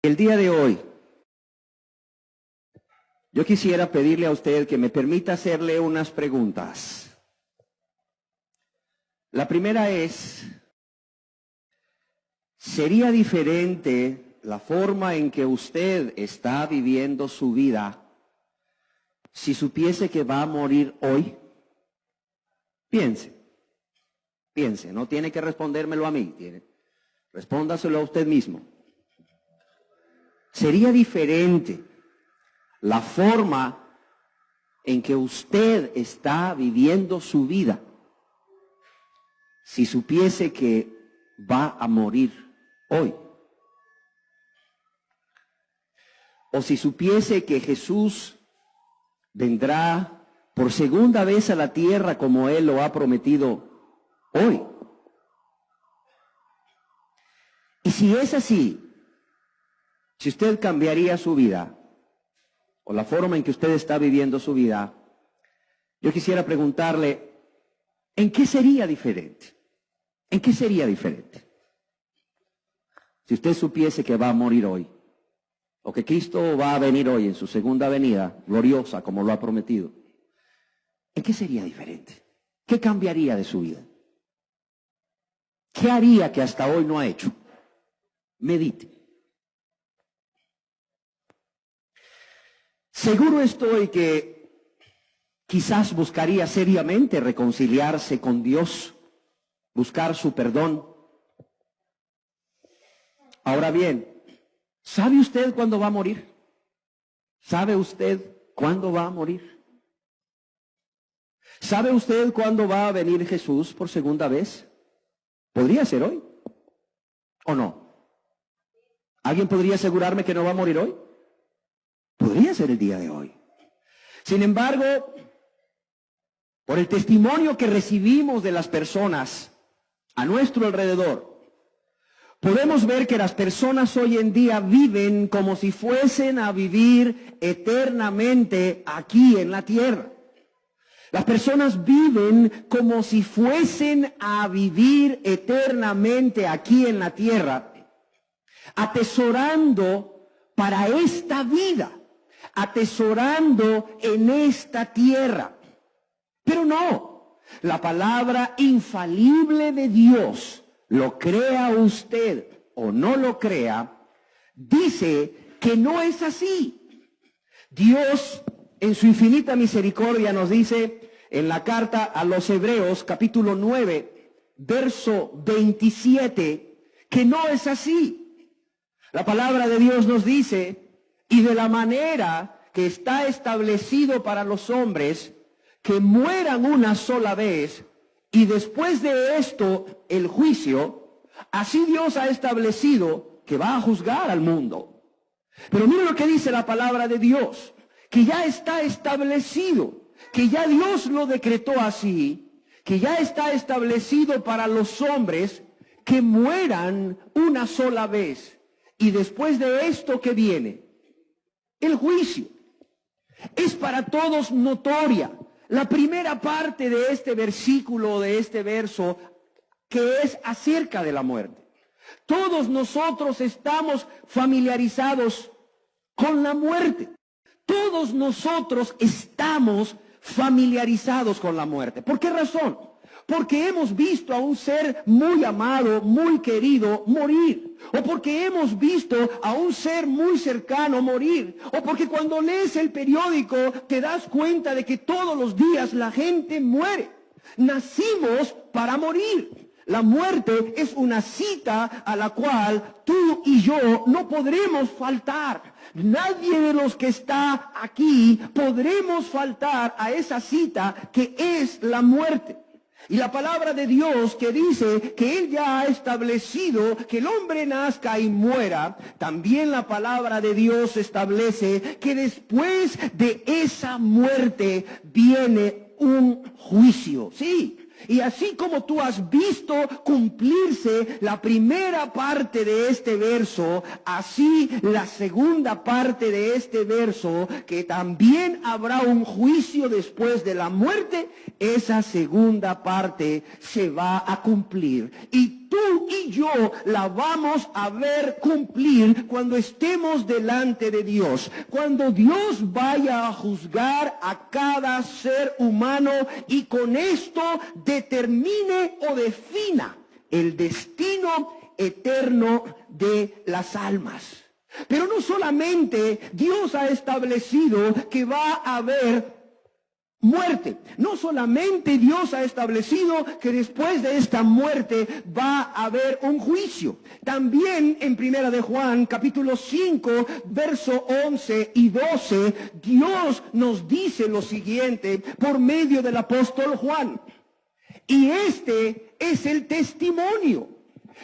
El día de hoy, yo quisiera pedirle a usted que me permita hacerle unas preguntas. La primera es, ¿sería diferente la forma en que usted está viviendo su vida si supiese que va a morir hoy? Piense, no tiene que respondérmelo a mí, respóndaselo a usted mismo. ¿Sería diferente la forma en que usted está viviendo su vida si supiese que va a morir hoy? O si supiese que Jesús vendrá por segunda vez a la tierra como Él lo ha prometido hoy. Y si es así, si usted cambiaría su vida, o la forma en que usted está viviendo su vida, yo quisiera preguntarle, ¿en qué sería diferente? ¿En qué sería diferente? Si usted supiese que va a morir hoy, o que Cristo va a venir hoy en su segunda venida, gloriosa como lo ha prometido, ¿en qué sería diferente? ¿Qué cambiaría de su vida? ¿Qué haría que hasta hoy no ha hecho? Medite. Seguro estoy que quizás buscaría seriamente reconciliarse con Dios, buscar su perdón. Ahora bien, ¿sabe usted cuándo va a morir? ¿Sabe usted cuándo va a morir? ¿Sabe usted cuándo va a venir Jesús por segunda vez? ¿Podría ser hoy? ¿O no? ¿Alguien podría asegurarme que no va a morir hoy? Podría ser el día de hoy. Sin embargo, por el testimonio que recibimos de las personas a nuestro alrededor, podemos ver que las personas hoy en día viven como si fuesen a vivir eternamente aquí en la tierra. Las personas viven como si fuesen a vivir eternamente aquí en la tierra, atesorando para esta vida, atesorando en esta tierra. Pero no, la palabra infalible de Dios, lo crea usted o no lo crea, dice que no es así. Dios, en su infinita misericordia, nos dice en la carta a los Hebreos, capítulo 9, verso 27, que no es así. La palabra de Dios nos dice, y de la manera que está establecido para los hombres, que mueran una sola vez, y después de esto el juicio, así Dios ha establecido que va a juzgar al mundo. Pero mire lo que dice la palabra de Dios, que ya está establecido, que ya Dios lo decretó así, que ya está establecido para los hombres que mueran una sola vez, y después de esto que viene, el juicio. Es para todos notoria la primera parte de este versículo, de este verso, que es acerca de la muerte. Todos nosotros estamos familiarizados con la muerte. Todos nosotros estamos familiarizados con la muerte. ¿Por qué razón? Porque hemos visto a un ser muy amado, muy querido morir. O porque hemos visto a un ser muy cercano morir. O porque cuando lees el periódico te das cuenta de que todos los días la gente muere. Nacimos para morir. La muerte es una cita a la cual tú y yo no podremos faltar. Nadie de los que está aquí podremos faltar a esa cita que es la muerte. Y la palabra de Dios que dice que Él ya ha establecido que el hombre nazca y muera, también la palabra de Dios establece que después de esa muerte viene un juicio. Sí, Y así como tú has visto cumplirse la primera parte de este verso, así la segunda parte de este verso, que también habrá un juicio después de la muerte, esa segunda parte se va a cumplir. Y tú y yo la vamos a ver cumplir cuando estemos delante de Dios. Cuando Dios vaya a juzgar a cada ser humano y con esto determine o defina el destino eterno de las almas. Pero no solamente Dios ha establecido que va a haber muerte. No solamente Dios ha establecido que después de esta muerte va a haber un juicio. También en Primera de Juan, capítulo 5, verso 11 y 12, Dios nos dice lo siguiente por medio del apóstol Juan. Y este es el testimonio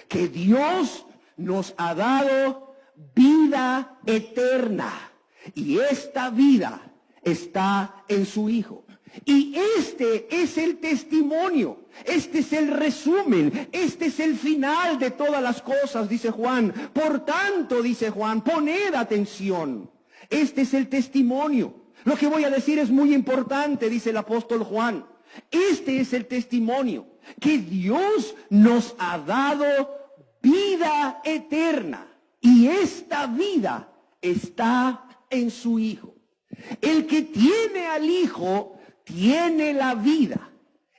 que Dios nos ha dado vida eterna. Y esta vida está en su Hijo. Y este es el testimonio, este es el resumen, este es el final de todas las cosas, dice Juan. Por tanto, dice Juan, poned atención, este es el testimonio. Lo que voy a decir es muy importante, dice el apóstol Juan. Este es el testimonio, que Dios nos ha dado vida eterna. Y esta vida está en su Hijo. El que tiene al Hijo tiene la vida.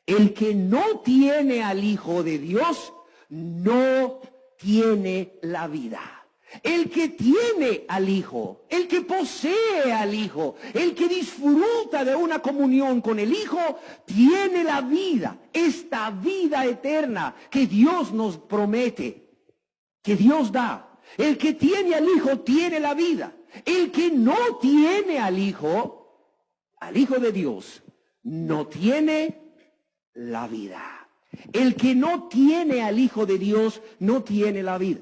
El que no tiene al Hijo de Dios no tiene la vida. El que tiene al Hijo, el que posee al Hijo, el que disfruta de una comunión con el Hijo, tiene la vida, esta vida eterna que Dios nos promete, que Dios da. El que tiene al Hijo tiene la vida. El que no tiene al Hijo de Dios, no tiene la vida. El que no tiene al Hijo de Dios no tiene la vida.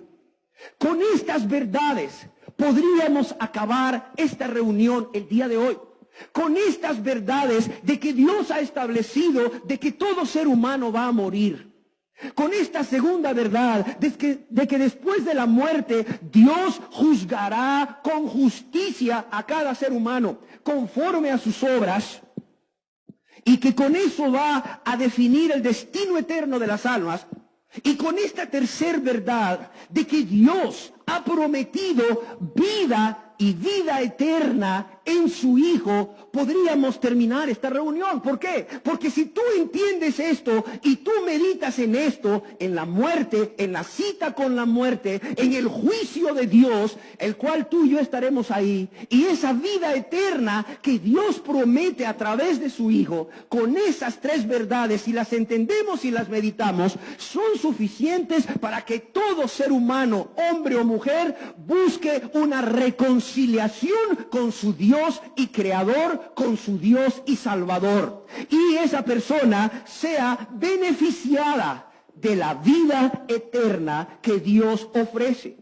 Con estas verdades podríamos acabar esta reunión el día de hoy. Con estas verdades de que Dios ha establecido de que todo ser humano va a morir. Con esta segunda verdad de que después de la muerte Dios juzgará con justicia a cada ser humano conforme a sus obras. Y que con eso va a definir el destino eterno de las almas. Y con esta tercera verdad de que Dios ha prometido vida y vida eterna en su Hijo, podríamos terminar esta reunión. ¿Por qué? Porque si tú entiendes esto y tú meditas en esto, en la muerte, en la cita con la muerte, en el juicio de Dios, el cual tú y yo estaremos ahí, y esa vida eterna que Dios promete a través de su Hijo, con esas tres verdades, si las entendemos y las meditamos, son suficientes para que todo ser humano, hombre o mujer, busque una reconciliación con su Dios y Creador, con su Dios y Salvador. Y esa persona sea beneficiada de la vida eterna que Dios ofrece.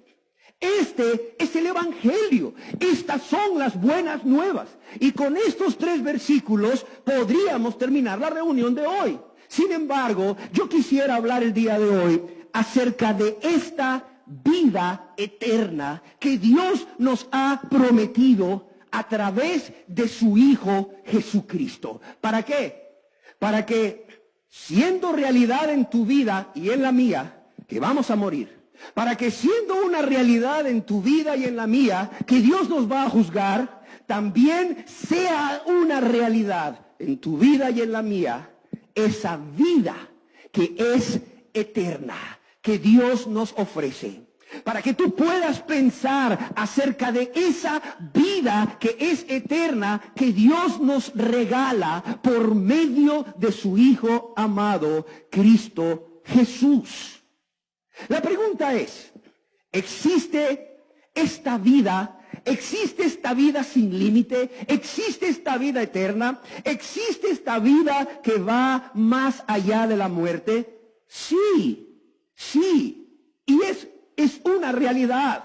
Este es el Evangelio. Estas son las buenas nuevas. Y con estos tres versículos podríamos terminar la reunión de hoy. Sin embargo, yo quisiera hablar el día de hoy acerca de esta vida eterna que Dios nos ha prometido a través de su Hijo Jesucristo. ¿Para qué? Para que, siendo realidad en tu vida y en la mía, que vamos a morir, para que siendo una realidad en tu vida y en la mía, que Dios nos va a juzgar, también sea una realidad en tu vida y en la mía, esa vida que es eterna, que Dios nos ofrece. Para que tú puedas pensar acerca de esa vida que es eterna, que Dios nos regala por medio de su Hijo amado, Cristo Jesús. La pregunta es, ¿existe esta vida? ¿Existe esta vida sin límite? ¿Existe esta vida eterna? ¿Existe esta vida que va más allá de la muerte? Sí, sí. Y es una realidad.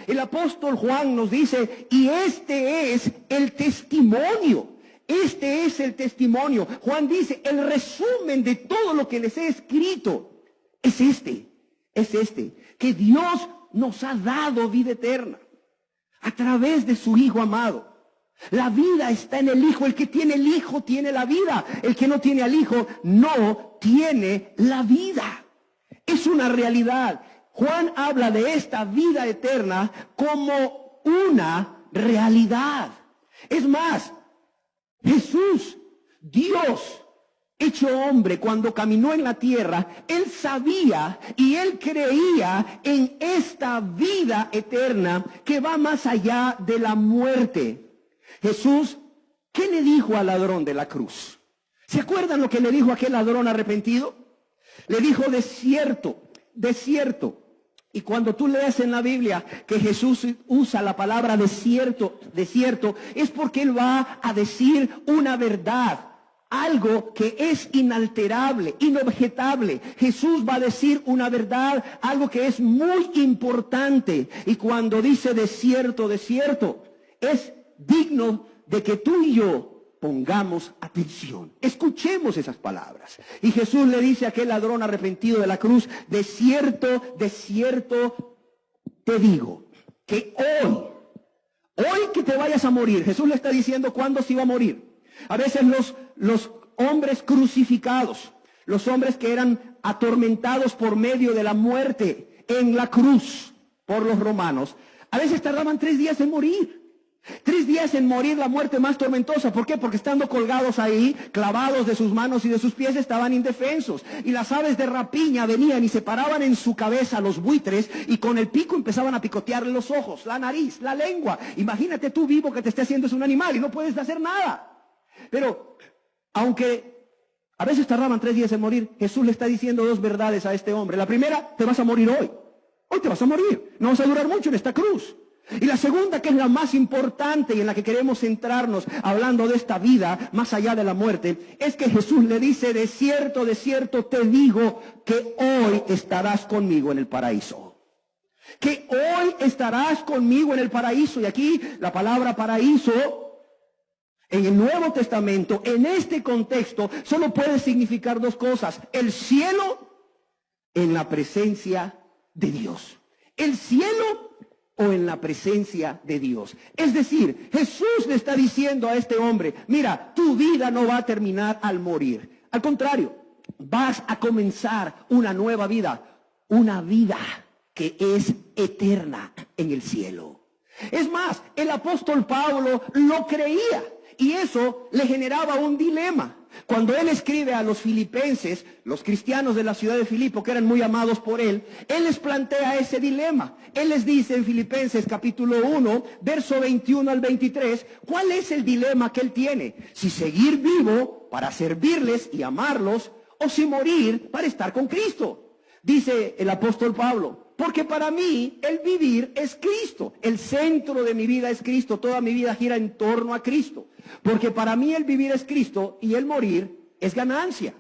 El apóstol Juan nos dice, y este es el testimonio. Este es el testimonio. Juan dice, el resumen de todo lo que les he escrito es este, que Dios nos ha dado vida eterna a través de su Hijo amado. La vida está en el Hijo. El que tiene el Hijo tiene la vida. El que no tiene al Hijo no tiene la vida. Es una realidad. Juan habla de esta vida eterna como una realidad. Es más, Jesús, Dios hecho hombre, cuando caminó en la tierra, Él sabía y Él creía en esta vida eterna que va más allá de la muerte. Jesús, ¿qué le dijo al ladrón de la cruz? ¿Se acuerdan lo que le dijo a aquel ladrón arrepentido? Le dijo, de cierto. Y cuando tú lees en la Biblia que Jesús usa la palabra de cierto, es porque Él va a decir una verdad. Algo que es inalterable, inobjetable. Jesús va a decir una verdad, algo que es muy importante. Y cuando dice de cierto, es digno de que tú y yo pongamos atención. Escuchemos esas palabras. Y Jesús le dice a aquel ladrón arrepentido de la cruz, de cierto te digo, que hoy que te vayas a morir. Jesús le está diciendo cuándo se iba a morir. A veces los hombres crucificados, los hombres que eran atormentados por medio de la muerte en la cruz por los romanos, a veces tardaban 3 días en morir. 3 días en morir, la muerte más tormentosa. ¿Por qué? Porque estando colgados ahí, clavados de sus manos y de sus pies, estaban indefensos. Y las aves de rapiña venían y se paraban en su cabeza los buitres y con el pico empezaban a picotearle los ojos, la nariz, la lengua. Imagínate tú vivo que te esté haciendo es un animal y no puedes hacer nada. Pero, aunque a veces tardaban 3 días en morir, Jesús le está diciendo 2 verdades a este hombre. La primera, te vas a morir hoy. Hoy te vas a morir. No vas a durar mucho en esta cruz. Y la segunda, que es la más importante y en la que queremos centrarnos hablando de esta vida más allá de la muerte, es que Jesús le dice, de cierto te digo que hoy estarás conmigo en el paraíso. Que hoy estarás conmigo en el paraíso. Y aquí la palabra paraíso en el Nuevo Testamento, en este contexto, solo puede significar 2 cosas. El cielo en la presencia de Dios. El cielo o en la presencia de Dios. Es decir, Jesús le está diciendo a este hombre, mira, tu vida no va a terminar al morir. Al contrario, vas a comenzar una nueva vida. Una vida que es eterna en el cielo. Es más, el apóstol Pablo lo creía. Y eso le generaba un dilema. Cuando él escribe a los filipenses, los cristianos de la ciudad de Filipo, que eran muy amados por él les plantea ese dilema. Él les dice en Filipenses capítulo 1, verso 21 al 23, ¿cuál es el dilema que él tiene? Si seguir vivo para servirles y amarlos, o si morir para estar con Cristo. Dice el apóstol Pablo, porque para mí el vivir es Cristo. El centro de mi vida es Cristo. Toda mi vida gira en torno a Cristo. Porque para mí el vivir es Cristo y el morir es ganancia.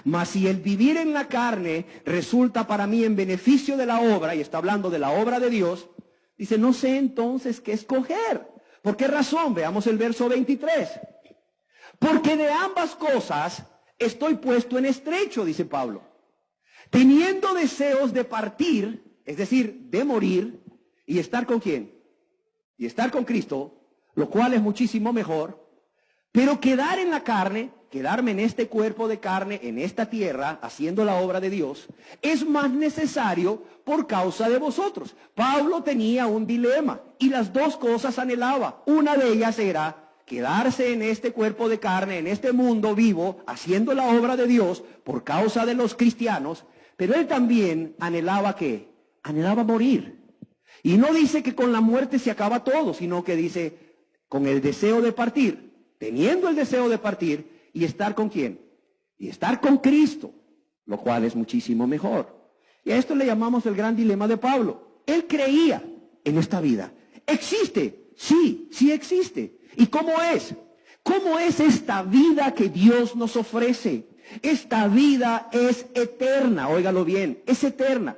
Mas si el vivir en la carne resulta para mí en beneficio de la obra, y está hablando de la obra de Dios, dice, no sé entonces qué escoger. ¿Por qué razón? Veamos el verso 23. Porque de ambas cosas estoy puesto en estrecho, dice Pablo. Teniendo deseos de partir, es decir, de morir, y estar con ¿quién? Y estar con Cristo, lo cual es muchísimo mejor, pero quedar en la carne, quedarme en este cuerpo de carne, en esta tierra, haciendo la obra de Dios, es más necesario por causa de vosotros. Pablo tenía un dilema, y las 2 cosas anhelaba. Una de ellas era quedarse en este cuerpo de carne, en este mundo vivo, haciendo la obra de Dios, por causa de los cristianos. Pero él también anhelaba ¿qué? Anhelaba morir. Y no dice que con la muerte se acaba todo, sino que dice con el deseo de partir, teniendo el deseo de partir y estar con ¿quién? Y estar con Cristo, lo cual es muchísimo mejor. Y a esto le llamamos el gran dilema de Pablo. Él creía en esta vida. ¿Existe? Sí existe. ¿Y cómo es? ¿Cómo es esta vida que Dios nos ofrece? Esta vida es eterna, óigalo bien, es eterna.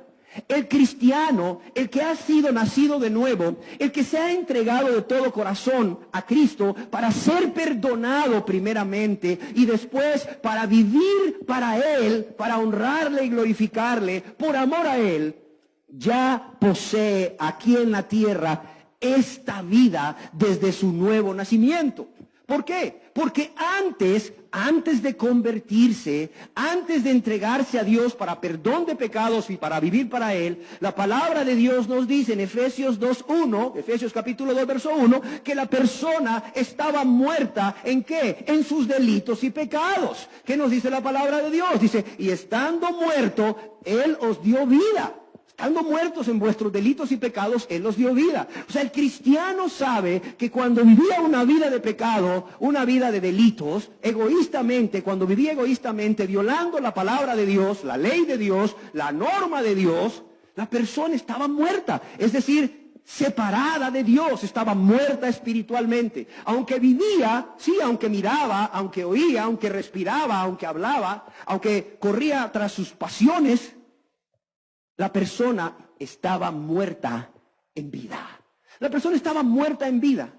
El cristiano, el que ha sido nacido de nuevo, el que se ha entregado de todo corazón a Cristo para ser perdonado primeramente y después para vivir para Él, para honrarle y glorificarle por amor a Él, ya posee aquí en la tierra esta vida desde su nuevo nacimiento. ¿Por qué? Porque antes de convertirse, antes de entregarse a Dios para perdón de pecados y para vivir para Él, la palabra de Dios nos dice en Efesios 2:1, Efesios capítulo 2, verso 1, que la persona estaba muerta, ¿en qué? En sus delitos y pecados. ¿Qué nos dice la palabra de Dios? Dice, y estando muerto, Él os dio vida. Estando muertos en vuestros delitos y pecados, Él los dio vida. O sea, el cristiano sabe que cuando vivía una vida de pecado, una vida de delitos, egoístamente, cuando vivía egoístamente, violando la palabra de Dios, la ley de Dios, la norma de Dios, la persona estaba muerta. Es decir, separada de Dios, estaba muerta espiritualmente. Aunque vivía, sí, aunque miraba, aunque oía, aunque respiraba, aunque hablaba, aunque corría tras sus pasiones, la persona estaba muerta en vida. La persona estaba muerta en vida.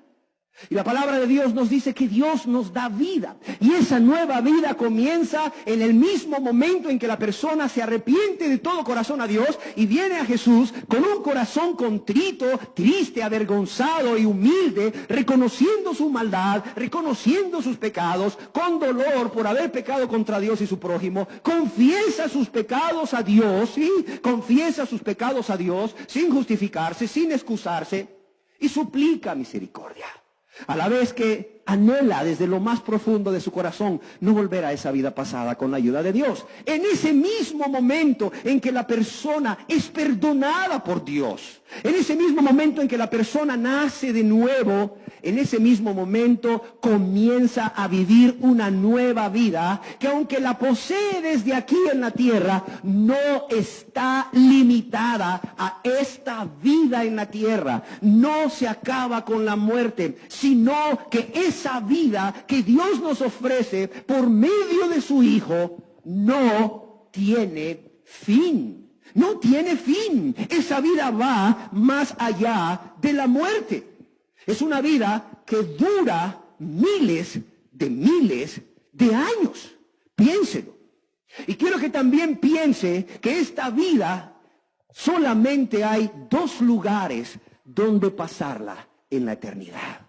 Y la palabra de Dios nos dice que Dios nos da vida. Y esa nueva vida comienza en el mismo momento en que la persona se arrepiente de todo corazón a Dios y viene a Jesús con un corazón contrito, triste, avergonzado y humilde, reconociendo su maldad, reconociendo sus pecados, con dolor por haber pecado contra Dios y su prójimo. Confiesa sus pecados a Dios, ¿sí? Confiesa sus pecados a Dios sin justificarse, sin excusarse, y suplica misericordia. A la vez que anhela desde lo más profundo de su corazón no volver a esa vida pasada con la ayuda de Dios. En ese mismo momento en que la persona es perdonada por Dios, en ese mismo momento en que la persona nace de nuevo, en ese mismo momento comienza a vivir una nueva vida que aunque la posee desde aquí en la tierra, no está limitada a esta vida en la tierra. No se acaba con la muerte, sino que esa vida que Dios nos ofrece por medio de su Hijo no tiene fin. No tiene fin. Esa vida va más allá de la muerte. Es una vida que dura miles de años. Piénselo. Y quiero que también piense que esta vida solamente hay dos lugares donde pasarla en la eternidad.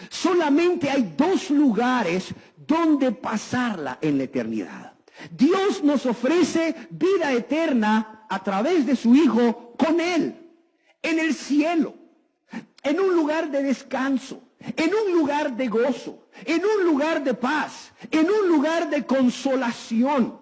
Solamente hay dos lugares donde pasarla en la eternidad. Dios nos ofrece vida eterna a través de su Hijo con Él, en el cielo, en un lugar de descanso, en un lugar de gozo, en un lugar de paz, en un lugar de consolación.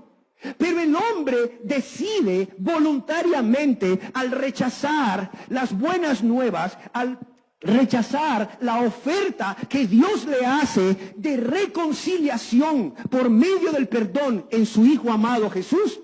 Pero el hombre decide voluntariamente, al rechazar las buenas nuevas, al rechazar la oferta que Dios le hace de reconciliación por medio del perdón en su Hijo amado Jesús,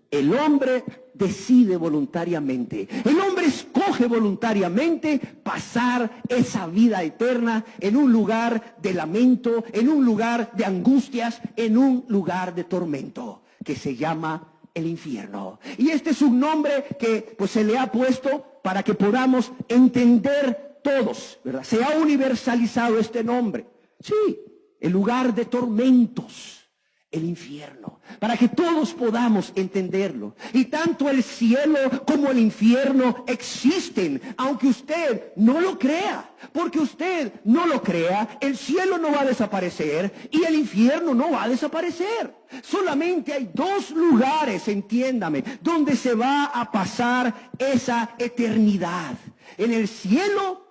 el hombre decide voluntariamente, el hombre escoge voluntariamente pasar esa vida eterna en un lugar de lamento, en un lugar de angustias, en un lugar de tormento, que se llama el infierno. Y este es un nombre que pues se le ha puesto para que podamos entender todos, ¿verdad? Se ha universalizado este nombre. Sí, el lugar de tormentos, el infierno, para que todos podamos entenderlo. Y tanto el cielo como el infierno existen, aunque usted no lo crea. Porque usted no lo crea, el cielo no va a desaparecer y el infierno no va a desaparecer. Solamente hay dos lugares, entiéndame, donde se va a pasar esa eternidad. En el cielo,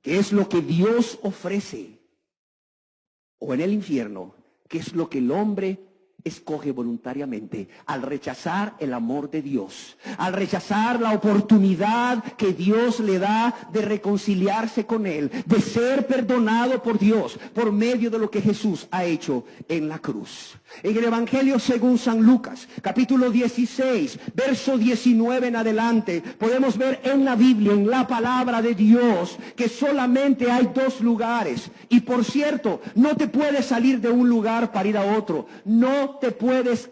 que es lo que Dios ofrece, o en el infierno, que es lo que el hombre escoge voluntariamente al rechazar el amor de Dios, al rechazar la oportunidad que Dios le da de reconciliarse con Él, de ser perdonado por Dios por medio de lo que Jesús ha hecho en la cruz. En el Evangelio según San Lucas, capítulo 16, verso 19 en adelante, podemos ver en la Biblia, en la palabra de Dios, que solamente hay dos lugares. Y por cierto, no te puedes salir de un lugar para ir a otro. No te puedes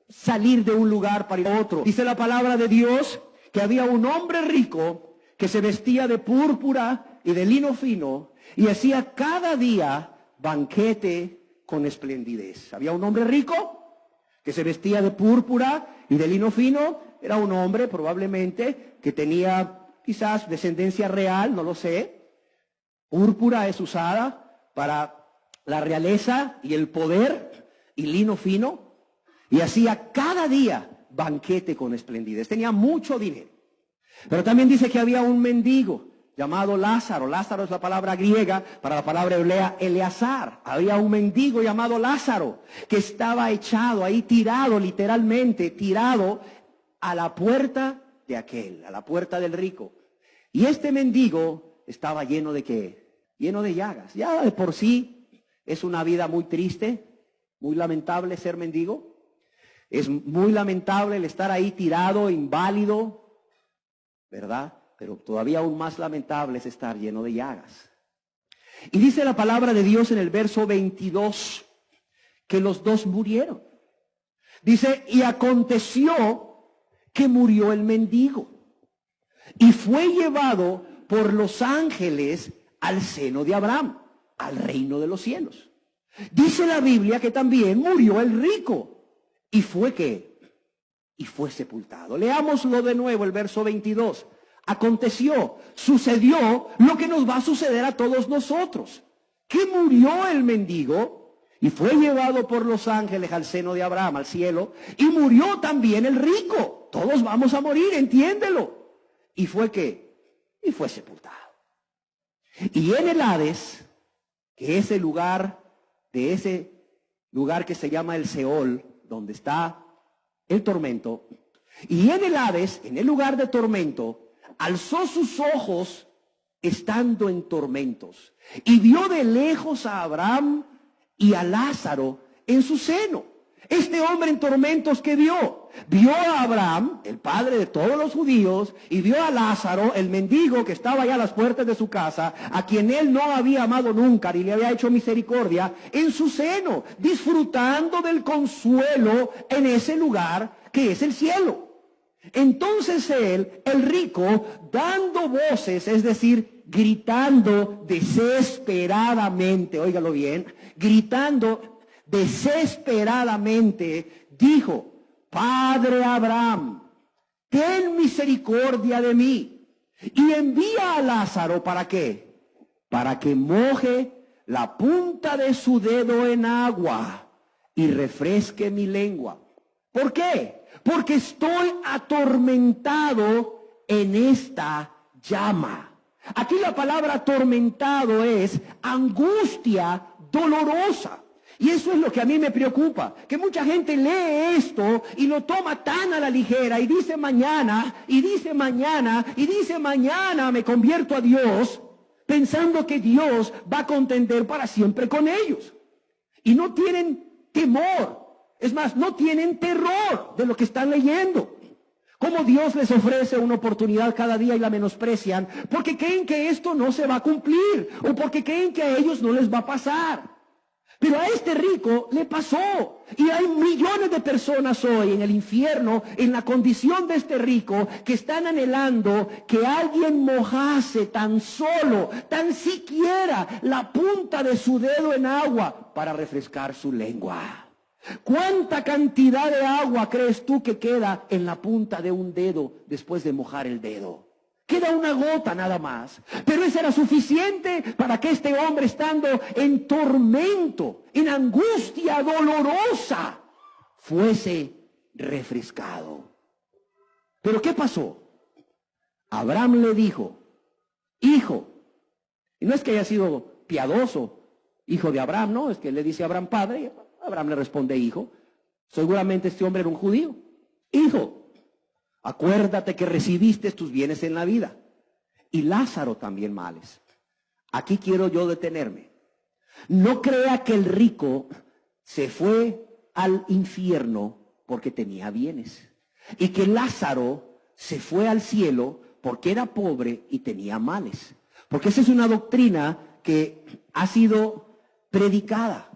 salir de un lugar para ir a otro. Dice la palabra de Dios que había un hombre rico que se vestía de púrpura y de lino fino y hacía cada día banquete con esplendidez. Había un hombre rico que se vestía de púrpura y de lino fino. Era un hombre probablemente que tenía quizás descendencia real, no lo sé. Púrpura es usada para la realeza y el poder, y lino fino, y hacía cada día banquete con esplendidez. Tenía mucho dinero. Pero también dice que había un mendigo llamado Lázaro. Lázaro es la palabra griega para la palabra hebrea Eleazar. Había un mendigo llamado Lázaro que estaba echado ahí, tirado, literalmente tirado a la puerta de aquel, a la puerta del rico. Y este mendigo estaba lleno de ¿qué? Lleno de llagas. Ya de por sí es una vida muy triste, muy lamentable ser mendigo. Es muy lamentable el estar ahí tirado, inválido, ¿verdad? Pero todavía aún más lamentable es estar lleno de llagas. Y dice la palabra de Dios en el verso 22 que los dos murieron. Dice, y aconteció que murió el mendigo y fue llevado por los ángeles al seno de Abraham, al reino de los cielos. Dice la Biblia que también murió el rico. ¿Y fue qué? Y fue sepultado. Leámoslo de nuevo, el verso 22. Aconteció, sucedió lo que nos va a suceder a todos nosotros. Que murió el mendigo y fue llevado por los ángeles al seno de Abraham, al cielo. Y murió también el rico. Todos vamos a morir, entiéndelo. ¿Y fue qué? Y fue sepultado. Y en el Hades, que es el lugar de ese lugar que se llama el Seol, donde está el tormento, y en el Hades, en el lugar de tormento, alzó sus ojos estando en tormentos, y vio de lejos a Abraham y a Lázaro en su seno. Este hombre en tormentos, ¿qué vio? Vio a Abraham, el padre de todos los judíos, y vio a Lázaro, el mendigo que estaba allá a las puertas de su casa, a quien él no había amado nunca ni le había hecho misericordia, en su seno, disfrutando del consuelo en ese lugar que es el cielo. Entonces él, el rico, dando voces, es decir, gritando desesperadamente, óigalo bien, gritando desesperadamente, dijo, Padre Abraham, ten misericordia de mí y envía a Lázaro, ¿para qué? Para que moje la punta de su dedo en agua y refresque mi lengua. ¿Por qué? Porque estoy atormentado en esta llama. Aquí la palabra atormentado es angustia dolorosa. Y eso es lo que a mí me preocupa, que mucha gente lee esto y lo toma tan a la ligera y dice mañana, y dice mañana, y dice mañana me convierto a Dios, pensando que Dios va a contender para siempre con ellos. Y no tienen temor, es más, no tienen terror de lo que están leyendo. Como Dios les ofrece una oportunidad cada día y la menosprecian porque creen que esto no se va a cumplir o porque creen que a ellos no les va a pasar. Pero a este rico le pasó. Y hay millones de personas hoy en el infierno, en la condición de este rico, que están anhelando que alguien mojase tan solo, tan siquiera la punta de su dedo en agua para refrescar su lengua. ¿Cuánta cantidad de agua crees tú que queda en la punta de un dedo después de mojar el dedo? Queda una gota nada más. Pero eso era suficiente para que este hombre, estando en tormento, en angustia dolorosa, fuese refrescado. ¿Pero qué pasó? Abraham le dijo, hijo, y no es que haya sido piadoso, hijo de Abraham, no, es que le dice a Abraham padre, y Abraham le responde hijo. Seguramente este hombre era un judío. Hijo, acuérdate que recibiste tus bienes en la vida y Lázaro también males. Aquí quiero yo detenerme. No crea que el rico se fue al infierno porque tenía bienes y que Lázaro se fue al cielo porque era pobre y tenía males. Porque esa es una doctrina que ha sido predicada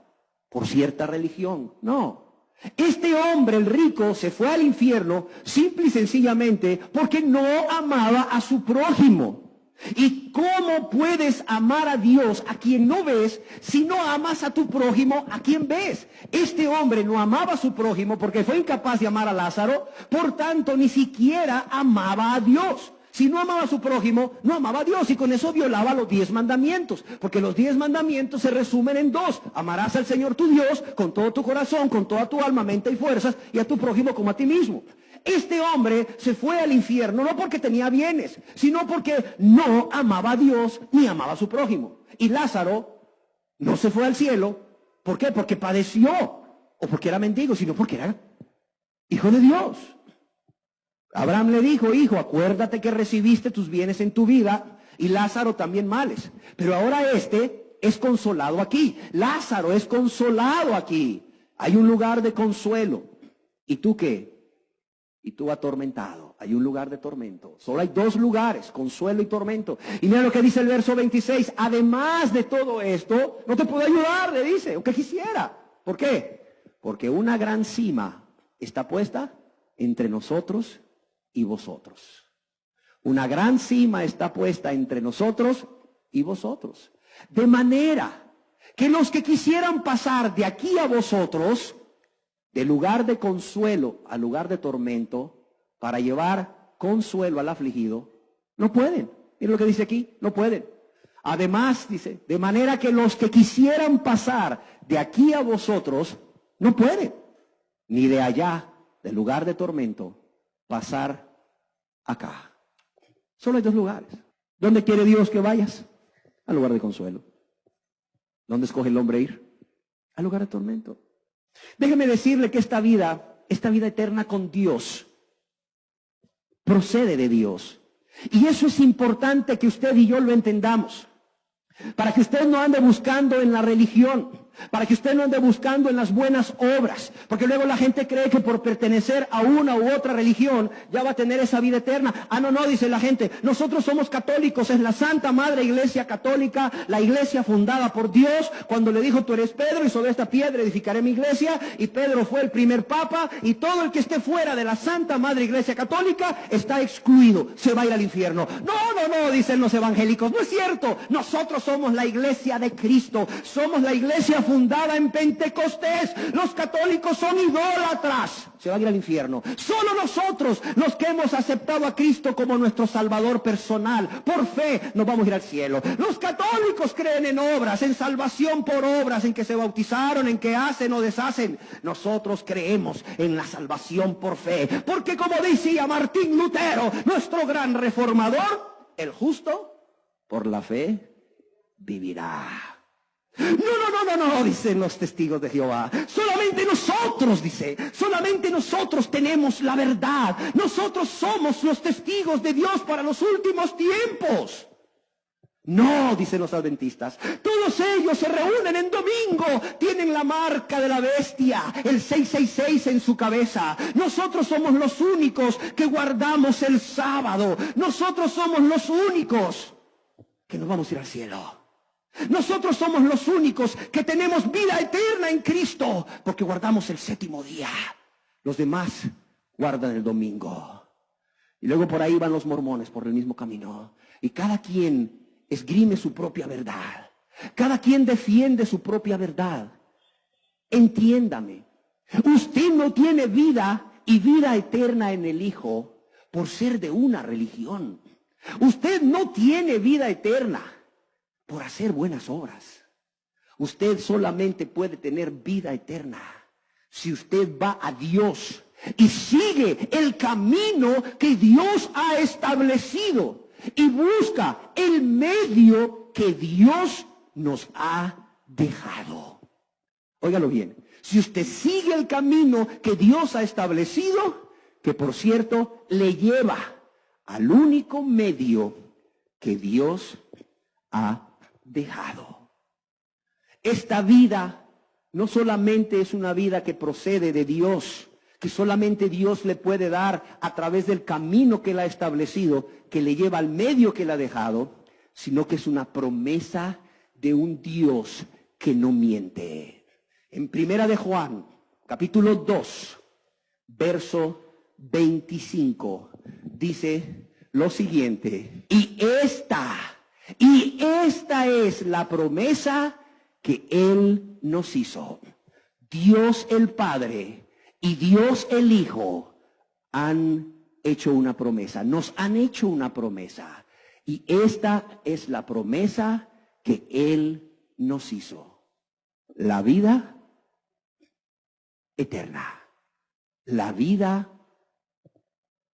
por cierta religión. No. Este hombre, el rico, se fue al infierno simple y sencillamente porque no amaba a su prójimo. ¿Y cómo puedes amar a Dios, a quien no ves, si no amas a tu prójimo, a quien ves? Este hombre no amaba a su prójimo porque fue incapaz de amar a Lázaro, por tanto ni siquiera amaba a Dios. Si no amaba a su prójimo, no amaba a Dios, y con eso violaba los 10 mandamientos, porque los 10 mandamientos se resumen en 2: amarás al Señor tu Dios con todo tu corazón, con toda tu alma, mente y fuerzas, y a tu prójimo como a ti mismo. Este hombre se fue al infierno no porque tenía bienes, sino porque no amaba a Dios ni amaba a su prójimo. Y Lázaro no se fue al cielo. ¿Por qué? Porque padeció, o porque era mendigo, sino porque era hijo de Dios. Abraham le dijo: hijo, acuérdate que recibiste tus bienes en tu vida, y Lázaro también males. Pero ahora este es consolado aquí. Lázaro es consolado aquí. Hay un lugar de consuelo. ¿Y tú qué? Y tú atormentado. Hay un lugar de tormento. Solo hay 2 lugares: consuelo y tormento. Y mira lo que dice el verso 26. Además de todo esto, no te puedo ayudar, le dice, aunque quisiera. ¿Por qué? Porque una gran cima está puesta entre nosotros y vosotros. Una gran cima está puesta entre nosotros y vosotros. De manera que los que quisieran pasar de aquí a vosotros, de lugar de consuelo al lugar de tormento, para llevar consuelo al afligido, no pueden. Miren lo que dice aquí: no pueden. Además, dice, de manera que los que quisieran pasar de aquí a vosotros, no pueden. Ni de allá, del lugar de tormento, pasar acá. Solo hay 2 lugares. ¿Dónde quiere Dios que vayas? Al lugar de consuelo. ¿Dónde escoge el hombre ir? Al lugar de tormento. Déjeme decirle que esta vida eterna con Dios, procede de Dios. Y eso es importante que usted y yo lo entendamos. Para que usted no ande buscando en la religión, para que usted no ande buscando en las buenas obras, porque luego la gente cree que por pertenecer a una u otra religión ya va a tener esa vida eterna. Ah, no, dice la gente, nosotros somos católicos, es la Santa Madre Iglesia Católica, la iglesia fundada por Dios, cuando le dijo: tú eres Pedro y sobre esta piedra edificaré mi iglesia, y Pedro fue el primer papa, y todo el que esté fuera de la Santa Madre Iglesia Católica está excluido, se va a ir al infierno. No, dicen los evangélicos, no es cierto. Nosotros somos la iglesia de Cristo, somos la iglesia fundada en Pentecostés. Los católicos son idólatras, se van a ir al infierno. Solo nosotros, los que hemos aceptado a Cristo como nuestro Salvador personal, por fe, nos vamos a ir al cielo. Los católicos creen en obras, en salvación por obras, en que se bautizaron, en que hacen o deshacen. Nosotros creemos en la salvación por fe, porque como decía Martín Lutero, nuestro gran reformador, el justo por la fe vivirá. No, dicen los testigos de Jehová. Solamente nosotros tenemos la verdad. Nosotros somos los testigos de Dios para los últimos tiempos. No, dicen los adventistas. Todos ellos se reúnen en domingo, tienen la marca de la bestia, el 666 en su cabeza. Nosotros somos los únicos que guardamos el sábado. Nosotros somos los únicos que nos vamos a ir al cielo. Nosotros somos los únicos que tenemos vida eterna en Cristo, porque guardamos el 7º día. Los demás guardan el domingo. Y luego por ahí van los mormones por el mismo camino. Y cada quien esgrime su propia verdad. Cada quien defiende su propia verdad. Entiéndame, usted no tiene vida y vida eterna en el Hijo por ser de una religión. Usted no tiene vida eterna por hacer buenas obras. Usted solamente puede tener vida eterna si usted va a Dios y sigue el camino que Dios ha establecido y busca el medio que Dios nos ha dejado. Óigalo bien, si usted sigue el camino que Dios ha establecido, que por cierto le lleva al único medio que Dios ha dejado. Esta vida no solamente es una vida que procede de Dios, que solamente Dios le puede dar a través del camino que Él ha establecido, que le lleva al medio que Él ha dejado, sino que es una promesa de un Dios que no miente. En 1 de Juan, capítulo 2, verso 25, dice lo siguiente: y esta es la promesa que Él nos hizo. Dios el Padre y Dios el Hijo han hecho una promesa, nos han hecho una promesa. Y esta es la promesa que Él nos hizo: la vida eterna. La vida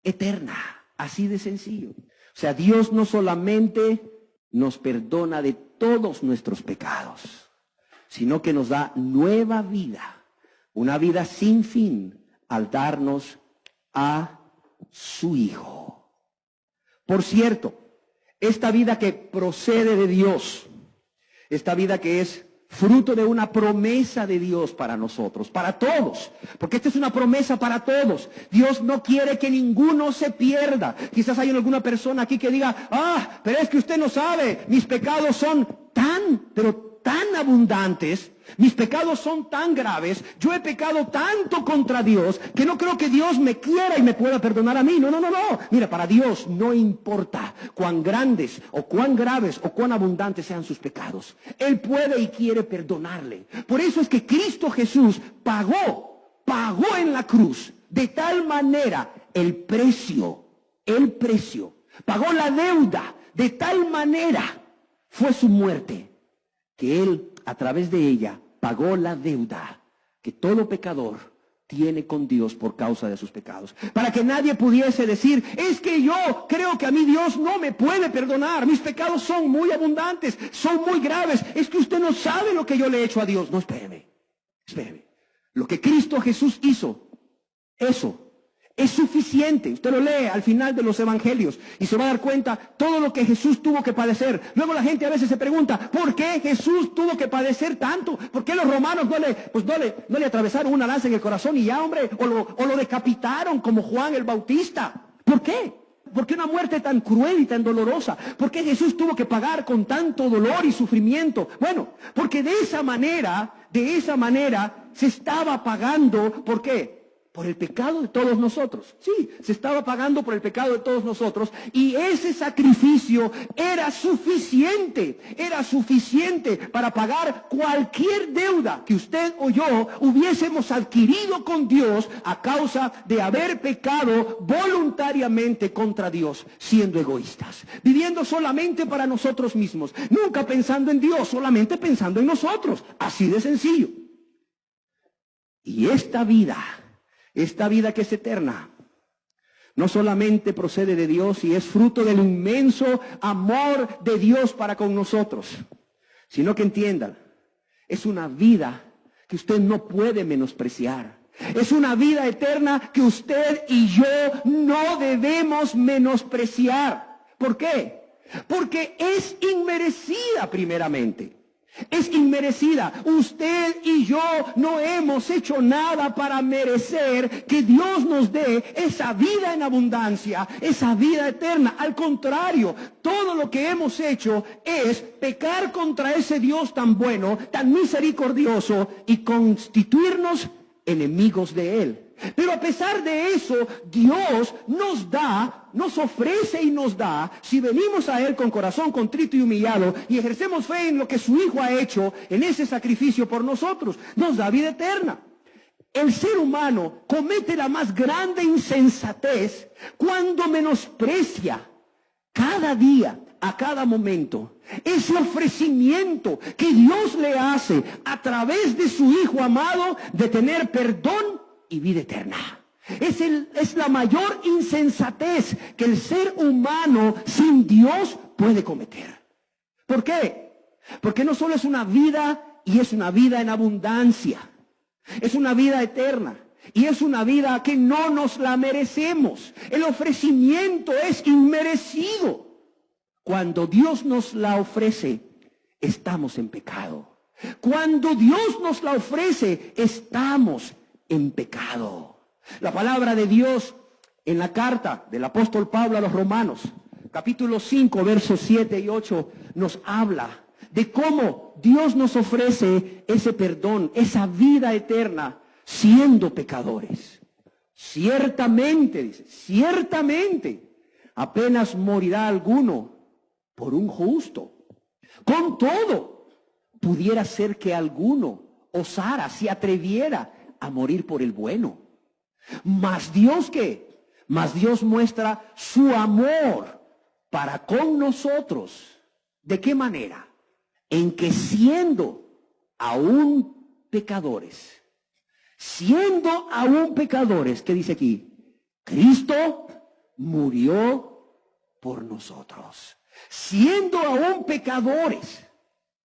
eterna. Así de sencillo. O sea, Dios no solamente nos perdona de todos nuestros pecados, sino que nos da nueva vida, una vida sin fin, al darnos a su Hijo. Por cierto, esta vida que procede de Dios, esta vida que es fruto de una promesa de Dios para nosotros, para todos, porque esta es una promesa para todos. Dios no quiere que ninguno se pierda. Quizás hay alguna persona aquí que diga: pero es que usted no sabe, mis pecados son pero tan abundantes, mis pecados son tan graves, yo he pecado tanto contra Dios, que no creo que Dios me quiera y me pueda perdonar a mí. No. Mira, para Dios no importa cuán grandes o cuán graves o cuán abundantes sean sus pecados. Él puede y quiere perdonarle. Por eso es que Cristo Jesús pagó en la cruz de tal manera el precio, pagó la deuda, de tal manera fue su muerte, que Él, a través de ella, pagó la deuda que todo pecador tiene con Dios por causa de sus pecados. Para que nadie pudiese decir: es que yo creo que a mí Dios no me puede perdonar, mis pecados son muy abundantes, son muy graves, es que usted no sabe lo que yo le he hecho a Dios. No, espéreme. Lo que Cristo Jesús hizo, eso es suficiente. Usted lo lee al final de los evangelios y se va a dar cuenta todo lo que Jesús tuvo que padecer. Luego la gente a veces se pregunta: ¿por qué Jesús tuvo que padecer tanto? ¿Por qué los romanos no le atravesaron una lanza en el corazón y ya, hombre, o lo decapitaron como Juan el Bautista? ¿Por qué? ¿Por qué una muerte tan cruel y tan dolorosa? ¿Por qué Jesús tuvo que pagar con tanto dolor y sufrimiento? Bueno, porque de esa manera se estaba pagando. ¿Por qué? Por el pecado de todos nosotros. Sí, se estaba pagando por el pecado de todos nosotros, y ese sacrificio era suficiente para pagar cualquier deuda que usted o yo hubiésemos adquirido con Dios a causa de haber pecado voluntariamente contra Dios, siendo egoístas, viviendo solamente para nosotros mismos, nunca pensando en Dios, solamente pensando en nosotros. Así de sencillo. Y esta vida que es eterna, no solamente procede de Dios y es fruto del inmenso amor de Dios para con nosotros, sino que entiendan, es una vida que usted no puede menospreciar. Es una vida eterna que usted y yo no debemos menospreciar. ¿Por qué? Porque es inmerecida primeramente. Es inmerecida. Usted y yo no hemos hecho nada para merecer que Dios nos dé esa vida en abundancia, esa vida eterna. Al contrario, todo lo que hemos hecho es pecar contra ese Dios tan bueno, tan misericordioso, y constituirnos enemigos de Él. Pero a pesar de eso, Dios nos ofrece y nos da, si venimos a Él con corazón contrito y humillado y ejercemos fe en lo que su Hijo ha hecho, en ese sacrificio por nosotros, nos da vida eterna. El ser humano comete la más grande insensatez cuando menosprecia cada día, a cada momento, ese ofrecimiento que Dios le hace a través de su Hijo amado de tener perdón y vida eterna. Es la mayor insensatez que el ser humano sin Dios puede cometer. ¿Por qué? Porque no solo es una vida, y es una vida en abundancia, es una vida eterna, y es una vida que no nos la merecemos. El ofrecimiento es inmerecido. Cuando Dios nos la ofrece, estamos en pecado. Cuando Dios nos la ofrece, estamos en pecado. La palabra de Dios en la carta del apóstol Pablo a los Romanos, capítulo 5, versos 7 y 8, nos habla de cómo Dios nos ofrece ese perdón, esa vida eterna, siendo pecadores. Ciertamente, dice, ciertamente, apenas morirá alguno por un justo. Con todo, pudiera ser que alguno osara, se atreviera a morir por el bueno. Mas Dios, ¿qué? Mas Dios muestra su amor para con nosotros. ¿De qué manera? En que siendo aún pecadores, ¿qué dice aquí? Cristo murió por nosotros. Siendo aún pecadores,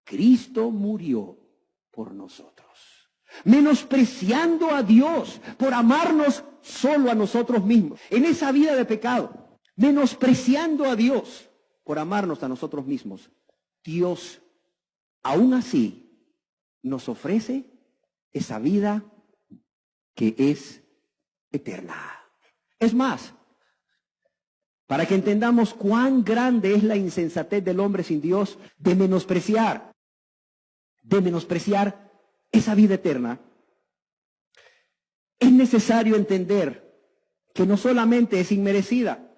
Cristo murió por nosotros. Menospreciando a Dios por amarnos solo a nosotros mismos. En esa vida de pecado, menospreciando a Dios por amarnos a nosotros mismos, Dios aún así nos ofrece esa vida que es eterna. Es más, para que entendamos cuán grande es la insensatez del hombre sin Dios de menospreciar esa vida eterna, es necesario entender que no solamente es inmerecida,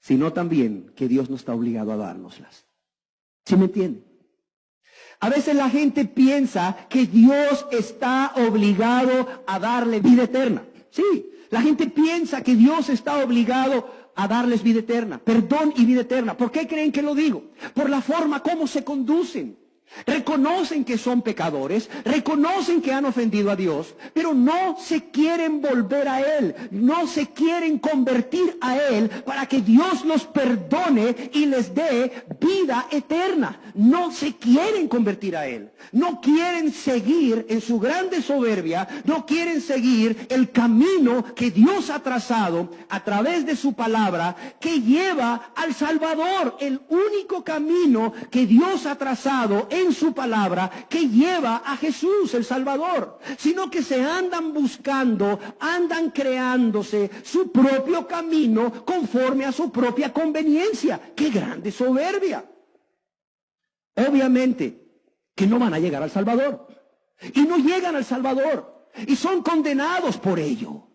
sino también que Dios no está obligado a dárnoslas. ¿Sí me entienden? A veces la gente piensa que Dios está obligado a darle vida eterna. Sí, la gente piensa que Dios está obligado a darles vida eterna, perdón y vida eterna. ¿Por qué creen que lo digo? Por la forma como se conducen. Reconocen que son pecadores, reconocen que han ofendido a Dios, pero no se quieren volver a Él, no se quieren convertir a Él para que Dios los perdone y les dé vida eterna. No se quieren convertir a Él, no quieren seguir en su grande soberbia, no quieren seguir el camino que Dios ha trazado a través de su palabra que lleva al Salvador, el único camino que Dios ha trazado en su palabra que lleva a Jesús el Salvador, sino que se andan buscando, andan creándose su propio camino conforme a su propia conveniencia. ¡Qué grande soberbia! Obviamente que no van a llegar al Salvador y no llegan al Salvador y son condenados por ello.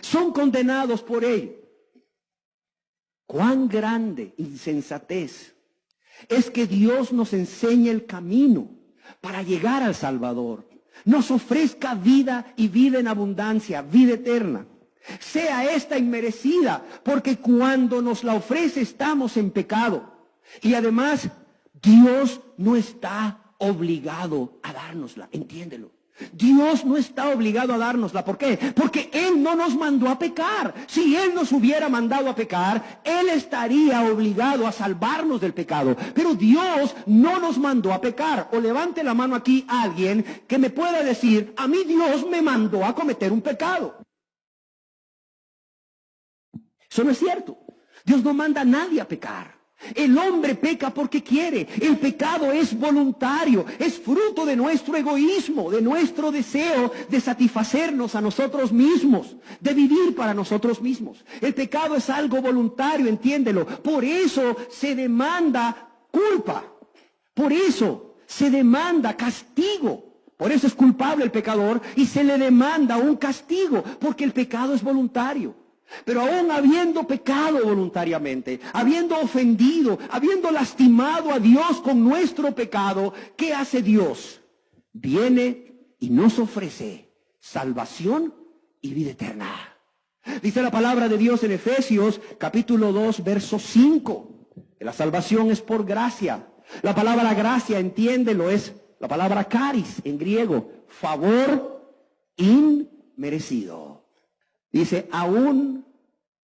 Son condenados por ello. ¡Cuán grande insensatez! Es que Dios nos enseñe el camino para llegar al Salvador. Nos ofrezca vida y vida en abundancia, vida eterna. Sea esta inmerecida, porque cuando nos la ofrece estamos en pecado. Y además, Dios no está obligado a dárnosla, entiéndelo. Dios no está obligado a dárnosla. ¿Por qué? Porque Él no nos mandó a pecar. Si Él nos hubiera mandado a pecar, Él estaría obligado a salvarnos del pecado. Pero Dios no nos mandó a pecar. O levante la mano aquí alguien que me pueda decir, a mí Dios me mandó a cometer un pecado. Eso no es cierto. Dios no manda a nadie a pecar. El hombre peca porque quiere. El pecado es voluntario, es fruto de nuestro egoísmo, de nuestro deseo de satisfacernos a nosotros mismos, de vivir para nosotros mismos. El pecado es algo voluntario, entiéndelo. Por eso se demanda culpa, por eso se demanda castigo. Por eso es culpable el pecador y se le demanda un castigo, porque el pecado es voluntario. Pero aún habiendo pecado voluntariamente, habiendo ofendido, habiendo lastimado a Dios con nuestro pecado, ¿qué hace Dios? Viene y nos ofrece salvación y vida eterna. Dice la palabra de Dios en Efesios capítulo 2, verso 5. Que la salvación es por gracia. La palabra gracia, entiéndelo, es la palabra charis en griego, favor inmerecido. Dice, aún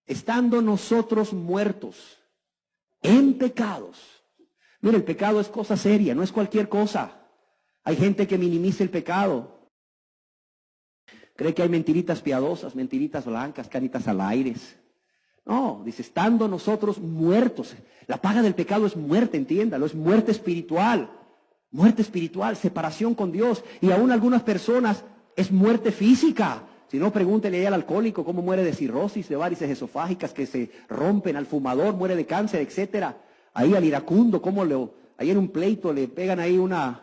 estando nosotros muertos en pecados. Mira, el pecado es cosa seria, no es cualquier cosa. Hay gente que minimiza el pecado. Cree que hay mentiritas piadosas, mentiritas blancas, canitas al aire. No, dice, estando nosotros muertos. La paga del pecado es muerte, entiéndalo, es muerte espiritual. Muerte espiritual, separación con Dios. Y aún algunas personas es muerte física. Si no, pregúntele ahí al alcohólico cómo muere de cirrosis, de varices esofágicas que se rompen, al fumador muere de cáncer, etcétera. Ahí al iracundo, ahí en un pleito le pegan ahí una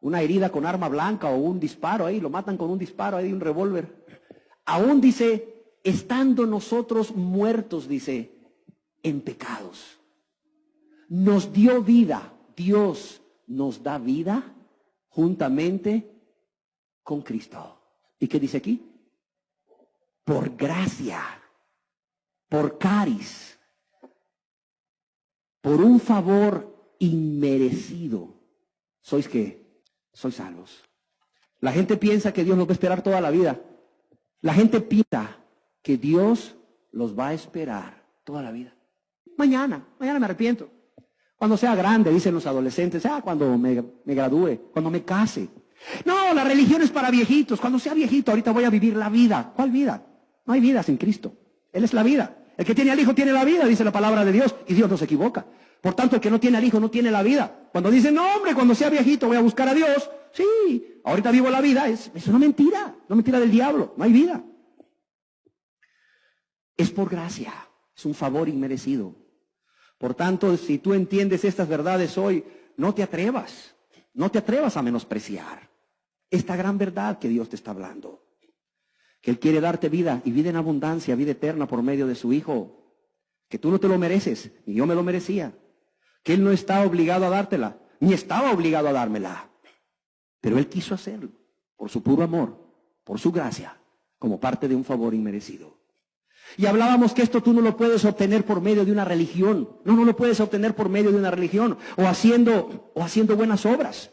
una herida con arma blanca o un disparo ahí, lo matan con un disparo ahí de un revólver. Aún dice, estando nosotros muertos, dice, en pecados. Nos dio vida. Dios nos da vida juntamente con Cristo. ¿Y qué dice aquí? Por gracia, por caris, por un favor inmerecido. ¿Sois qué? Sois salvos. La gente piensa que Dios los va a esperar toda la vida. La gente piensa que Dios los va a esperar toda la vida. Mañana me arrepiento. Cuando sea grande, dicen los adolescentes, cuando me gradúe, cuando me case. No, la religión es para viejitos. Cuando sea viejito, ahorita voy a vivir la vida. ¿Cuál vida? No hay vida sin Cristo. Él es la vida. El que tiene al Hijo tiene la vida, dice la palabra de Dios, y Dios no se equivoca. Por tanto, el que no tiene al Hijo no tiene la vida. Cuando dicen, no hombre, cuando sea viejito voy a buscar a Dios. Sí, ahorita vivo la vida, es una mentira del diablo, no hay vida. Es por gracia, es un favor inmerecido. Por tanto, si tú entiendes estas verdades hoy, no te atrevas a menospreciar esta gran verdad que Dios te está hablando. Que Él quiere darte vida y vida en abundancia, vida eterna por medio de su Hijo. Que tú no te lo mereces, ni yo me lo merecía. Que Él no está obligado a dártela, ni estaba obligado a dármela. Pero Él quiso hacerlo por su puro amor, por su gracia, como parte de un favor inmerecido. Y hablábamos que esto tú no lo puedes obtener por medio de una religión. No lo puedes obtener por medio de una religión o haciendo buenas obras.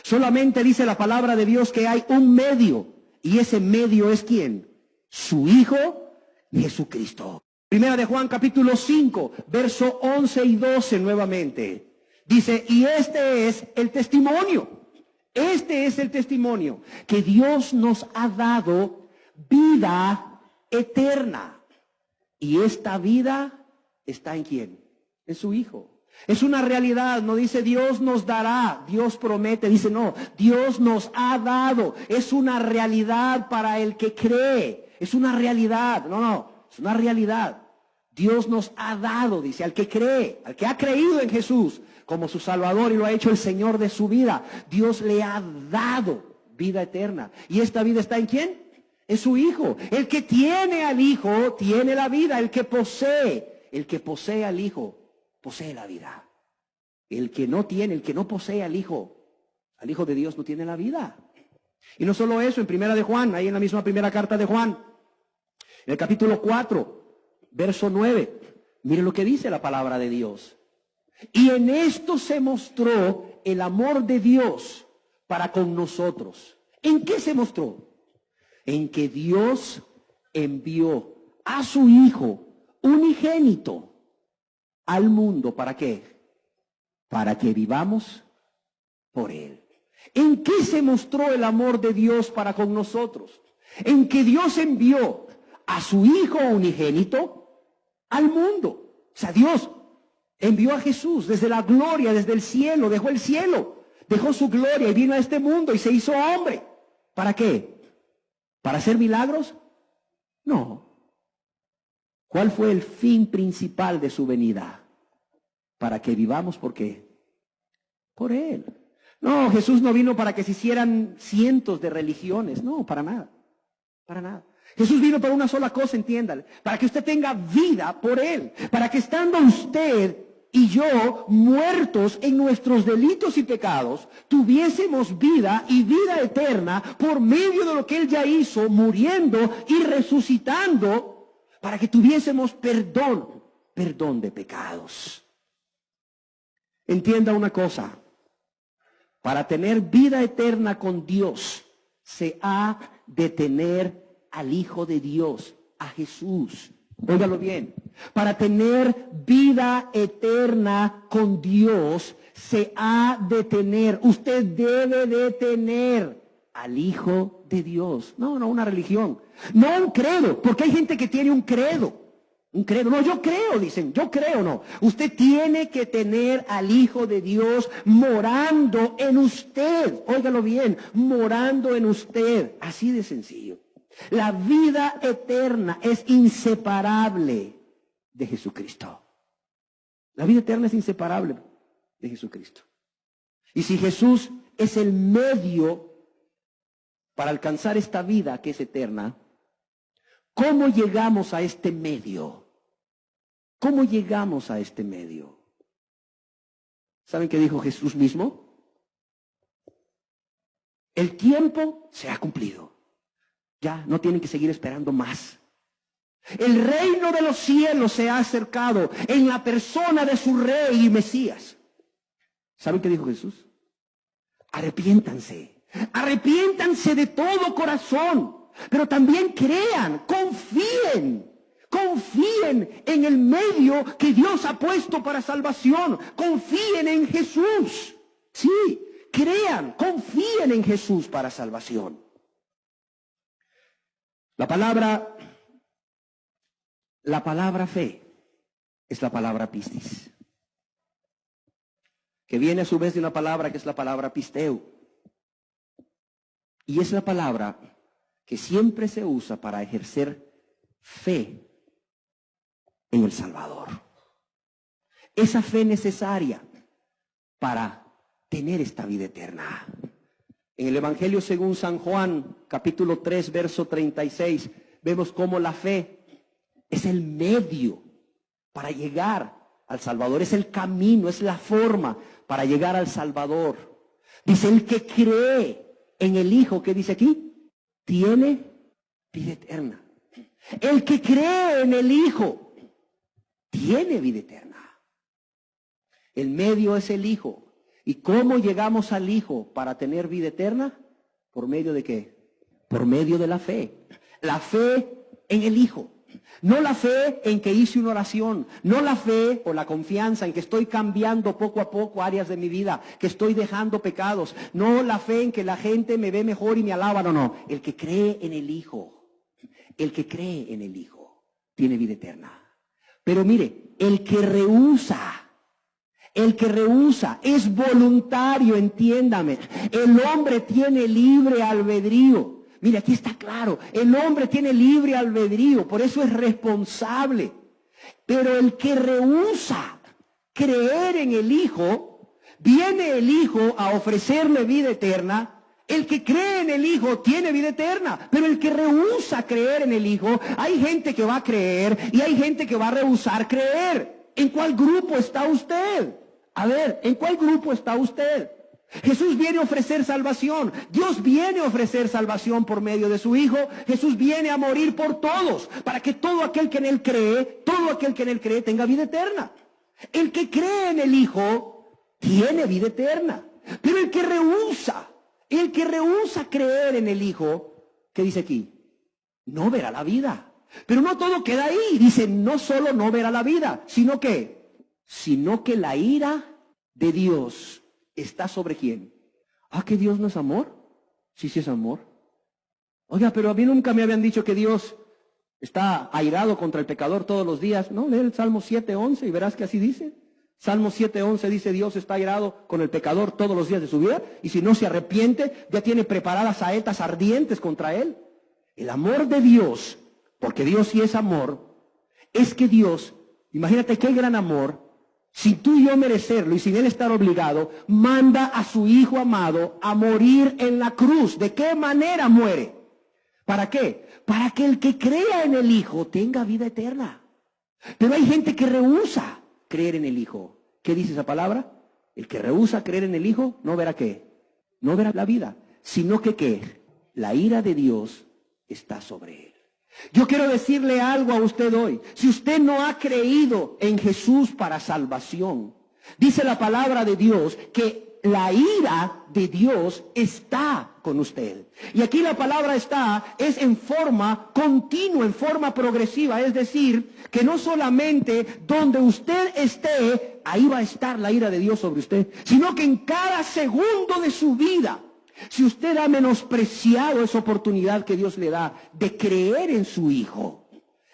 Solamente dice la palabra de Dios que hay un medio. Y ese medio es ¿quién? Su Hijo, Jesucristo. Primera de Juan capítulo 5, verso 11 y 12 nuevamente. Dice, y este es el testimonio. Este es el testimonio que Dios nos ha dado vida eterna. Y esta vida está ¿en quién? En su Hijo. Es una realidad, no dice Dios nos dará, Dios promete, dice no, Dios nos ha dado. Es una realidad para el que cree, es una realidad, es una realidad. Dios nos ha dado, dice, al que cree, al que ha creído en Jesús como su Salvador y lo ha hecho el Señor de su vida. Dios le ha dado vida eterna. ¿Y esta vida está en quién? En su Hijo. El que tiene al Hijo tiene la vida. El que posee al Hijo, posee la vida. El que no posee al Hijo de Dios no tiene la vida. Y no solo eso, en Primera de Juan, ahí en la misma primera carta de Juan, en el capítulo 4, verso 9, mire lo que dice la palabra de Dios. Y en esto se mostró el amor de Dios para con nosotros. ¿En qué se mostró? En que Dios envió a su Hijo unigénito al mundo. ¿Para qué? Para que vivamos por Él. ¿En qué se mostró el amor de Dios para con nosotros? En que Dios envió a su Hijo unigénito al mundo. O sea, Dios envió a Jesús desde la gloria, desde el cielo, dejó el cielo, dejó su gloria y vino a este mundo y se hizo hombre. ¿Para qué? ¿Para hacer milagros? No. ¿Cuál fue el fin principal de su venida? Para que vivamos, ¿por qué? Por Él. No, Jesús no vino para que se hicieran cientos de religiones. No, para nada. Para nada. Jesús vino para una sola cosa, entiéndale. Para que usted tenga vida por Él. Para que estando usted y yo muertos en nuestros delitos y pecados, tuviésemos vida y vida eterna por medio de lo que Él ya hizo, muriendo y resucitando, para que tuviésemos perdón de pecados. Entienda una cosa, para tener vida eterna con Dios, se ha de tener al Hijo de Dios, a Jesús. Óigalo bien, para tener vida eterna con Dios, se ha de tener, usted debe de tener al Hijo de Dios. No una religión, no un credo, porque hay gente que tiene un credo. No, yo creo, dicen, yo creo, no. Usted tiene que tener al Hijo de Dios morando en usted. Óigalo bien, morando en usted. Así de sencillo. La vida eterna es inseparable de Jesucristo. La vida eterna es inseparable de Jesucristo. Y si Jesús es el medio para alcanzar esta vida que es eterna, ¿cómo llegamos a este medio? ¿Cómo llegamos a este medio? ¿Saben qué dijo Jesús mismo? El tiempo se ha cumplido. Ya no tienen que seguir esperando más. El reino de los cielos se ha acercado en la persona de su rey y Mesías. ¿Saben qué dijo Jesús? Arrepiéntanse. Arrepiéntanse de todo corazón. Pero también crean, confíen. Confíen en el medio que Dios ha puesto para salvación. Confíen en Jesús. Sí, crean, confíen en Jesús para salvación. La palabra fe es la palabra pistis, que viene a su vez de una palabra que es la palabra pisteu. Y es la palabra que siempre se usa para ejercer fe en el Salvador. Esa fe necesaria para tener esta vida eterna. En el Evangelio según San Juan, capítulo 3, verso 36, vemos cómo la fe es el medio para llegar al Salvador, es el camino, es la forma para llegar al Salvador. Dice, el que cree en el Hijo, ¿qué dice aquí? Tiene vida eterna. El que cree en el Hijo tiene vida eterna. El medio es el Hijo. ¿Y cómo llegamos al Hijo para tener vida eterna? ¿Por medio de qué? Por medio de la fe. La fe en el Hijo. No la fe en que hice una oración, no la fe o la confianza en que estoy cambiando poco a poco áreas de mi vida, que estoy dejando pecados, no la fe en que la gente me ve mejor y me alaba, no, el que cree en el Hijo, el que cree en el Hijo tiene vida eterna. Pero mire, el que rehúsa es voluntario, entiéndame, el hombre tiene libre albedrío. Mire, aquí está claro, el hombre tiene libre albedrío, por eso es responsable. Pero el que rehúsa creer en el Hijo, viene el Hijo a ofrecerle vida eterna. El que cree en el Hijo tiene vida eterna, pero el que rehúsa creer en el Hijo, hay gente que va a creer y hay gente que va a rehusar creer. ¿En cuál grupo está usted? A ver, ¿en cuál grupo está usted? Jesús viene a ofrecer salvación. Dios viene a ofrecer salvación por medio de su Hijo. Jesús viene a morir por todos, para que todo aquel que en Él cree, tenga vida eterna. El que cree en el Hijo tiene vida eterna. Pero el que rehúsa creer en el Hijo, ¿qué dice aquí? No verá la vida. Pero no todo queda ahí. Dice, no solo no verá la vida, sino que la ira de Dios está sobre quién. ¿Que Dios no es amor? Sí, sí es amor. Oiga, pero a mí nunca me habían dicho que Dios está airado contra el pecador todos los días. No, lee el Salmo 7:11 y verás que así dice. Salmo 7:11 dice, Dios está airado con el pecador todos los días de su vida, y si no se arrepiente, ya tiene preparadas saetas ardientes contra él. El amor de Dios, porque Dios sí es amor, es que Dios, imagínate qué gran amor, sin tú y yo merecerlo y sin Él estar obligado, manda a su Hijo amado a morir en la cruz. ¿De qué manera muere? ¿Para qué? Para que el que crea en el Hijo tenga vida eterna. Pero hay gente que rehúsa creer en el Hijo. ¿Qué dice esa palabra? El que rehúsa creer en el Hijo no verá qué. No verá la vida, sino que ¿qué? La ira de Dios está sobre él. Yo quiero decirle algo a usted hoy. Si usted no ha creído en Jesús para salvación, dice la palabra de Dios que la ira de Dios está con usted. Y aquí la palabra está es en forma continua, en forma progresiva. Es decir, que no solamente donde usted esté, ahí va a estar la ira de Dios sobre usted, sino que en cada segundo de su vida. Si usted ha menospreciado esa oportunidad que Dios le da de creer en su Hijo,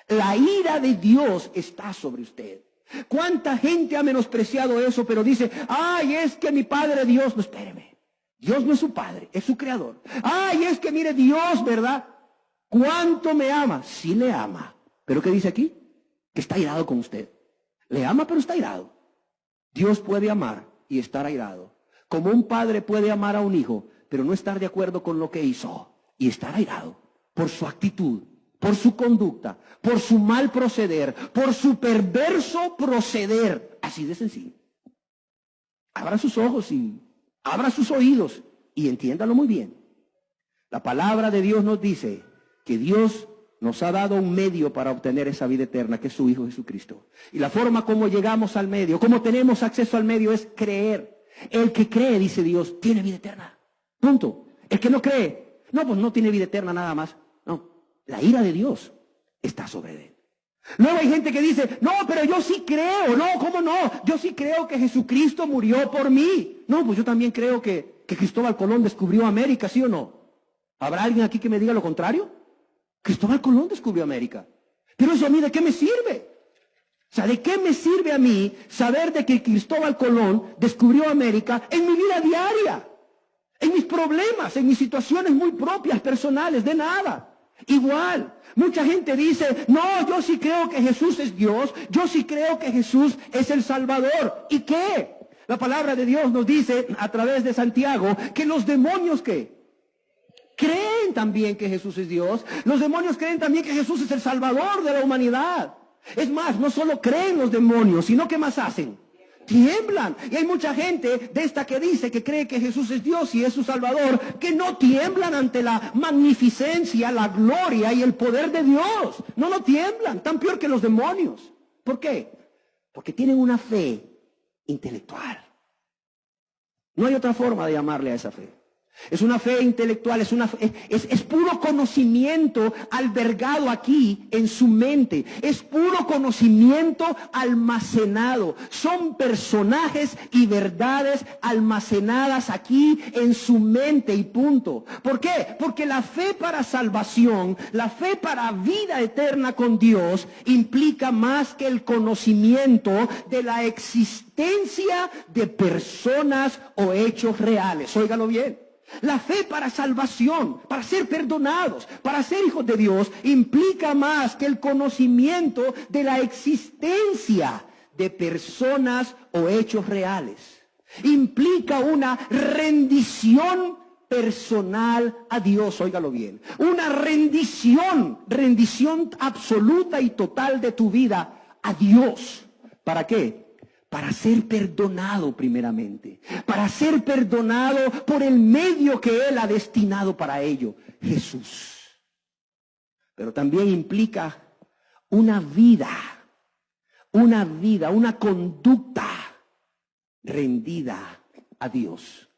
la ira de Dios está sobre usted. ¿Cuánta gente ha menospreciado eso, pero dice, ay, es que mi Padre Dios, no, espéreme, Dios no es su Padre, es su Creador. Ay, es que mire Dios, ¿verdad? ¿Cuánto me ama? Sí le ama. ¿Pero qué dice aquí? Que está airado con usted. Le ama, pero está airado. Dios puede amar y estar airado. como un padre puede amar a un hijo, pero no estar de acuerdo con lo que hizo y estar airado por su actitud, por su conducta, por su mal proceder, por su perverso proceder. Así de sencillo. Abra sus ojos y abra sus oídos y entiéndalo muy bien. La palabra de Dios nos dice que Dios nos ha dado un medio para obtener esa vida eterna, que es su Hijo Jesucristo. Y la forma como llegamos al medio, como tenemos acceso al medio, es creer. El que cree, dice Dios, tiene vida eterna. Punto. El que no cree, no, pues no tiene vida eterna nada más. No, la ira de Dios está sobre él. Luego hay gente que dice, no, pero yo sí creo. No, ¿cómo no? Yo sí creo que Jesucristo murió por mí. No, pues yo también creo que Cristóbal Colón descubrió América, ¿sí o no? ¿Habrá alguien aquí que me diga lo contrario? Cristóbal Colón descubrió América. Pero eso a mí, ¿de qué me sirve? O sea, ¿de qué me sirve a mí saber de que Cristóbal Colón descubrió América en mi vida diaria? En mis problemas, en mis situaciones muy propias, personales, de nada. Igual, mucha gente dice, no, yo sí creo que Jesús es Dios, yo sí creo que Jesús es el Salvador. ¿Y qué? La palabra de Dios nos dice a través de Santiago que los demonios, ¿qué? Creen también que Jesús es Dios. Los demonios creen también que Jesús es el Salvador de la humanidad. Es más, no solo creen los demonios, sino que más hacen. Tiemblan. Y hay mucha gente de esta que dice que cree que Jesús es Dios y es su Salvador, que no tiemblan ante la magnificencia, la gloria y el poder de Dios. No tiemblan, tan peor que los demonios. ¿Por qué? Porque tienen una fe intelectual. No hay otra forma de llamarle a esa fe. Es una fe intelectual, es puro conocimiento albergado aquí en su mente. Es puro conocimiento almacenado. Son personajes y verdades almacenadas aquí en su mente y punto. ¿Por qué? Porque la fe para salvación, la fe para vida eterna con Dios, implica más que el conocimiento de la existencia de personas o hechos reales. Óigalo bien. La fe para salvación, para ser perdonados, para ser hijos de Dios, implica más que el conocimiento de la existencia de personas o hechos reales. Implica una rendición personal a Dios, óigalo bien. Una rendición absoluta y total de tu vida a Dios. ¿Para qué? Para ser perdonado primeramente, para ser perdonado por el medio que Él ha destinado para ello, Jesús. Pero también implica una vida, una conducta rendida a Dios.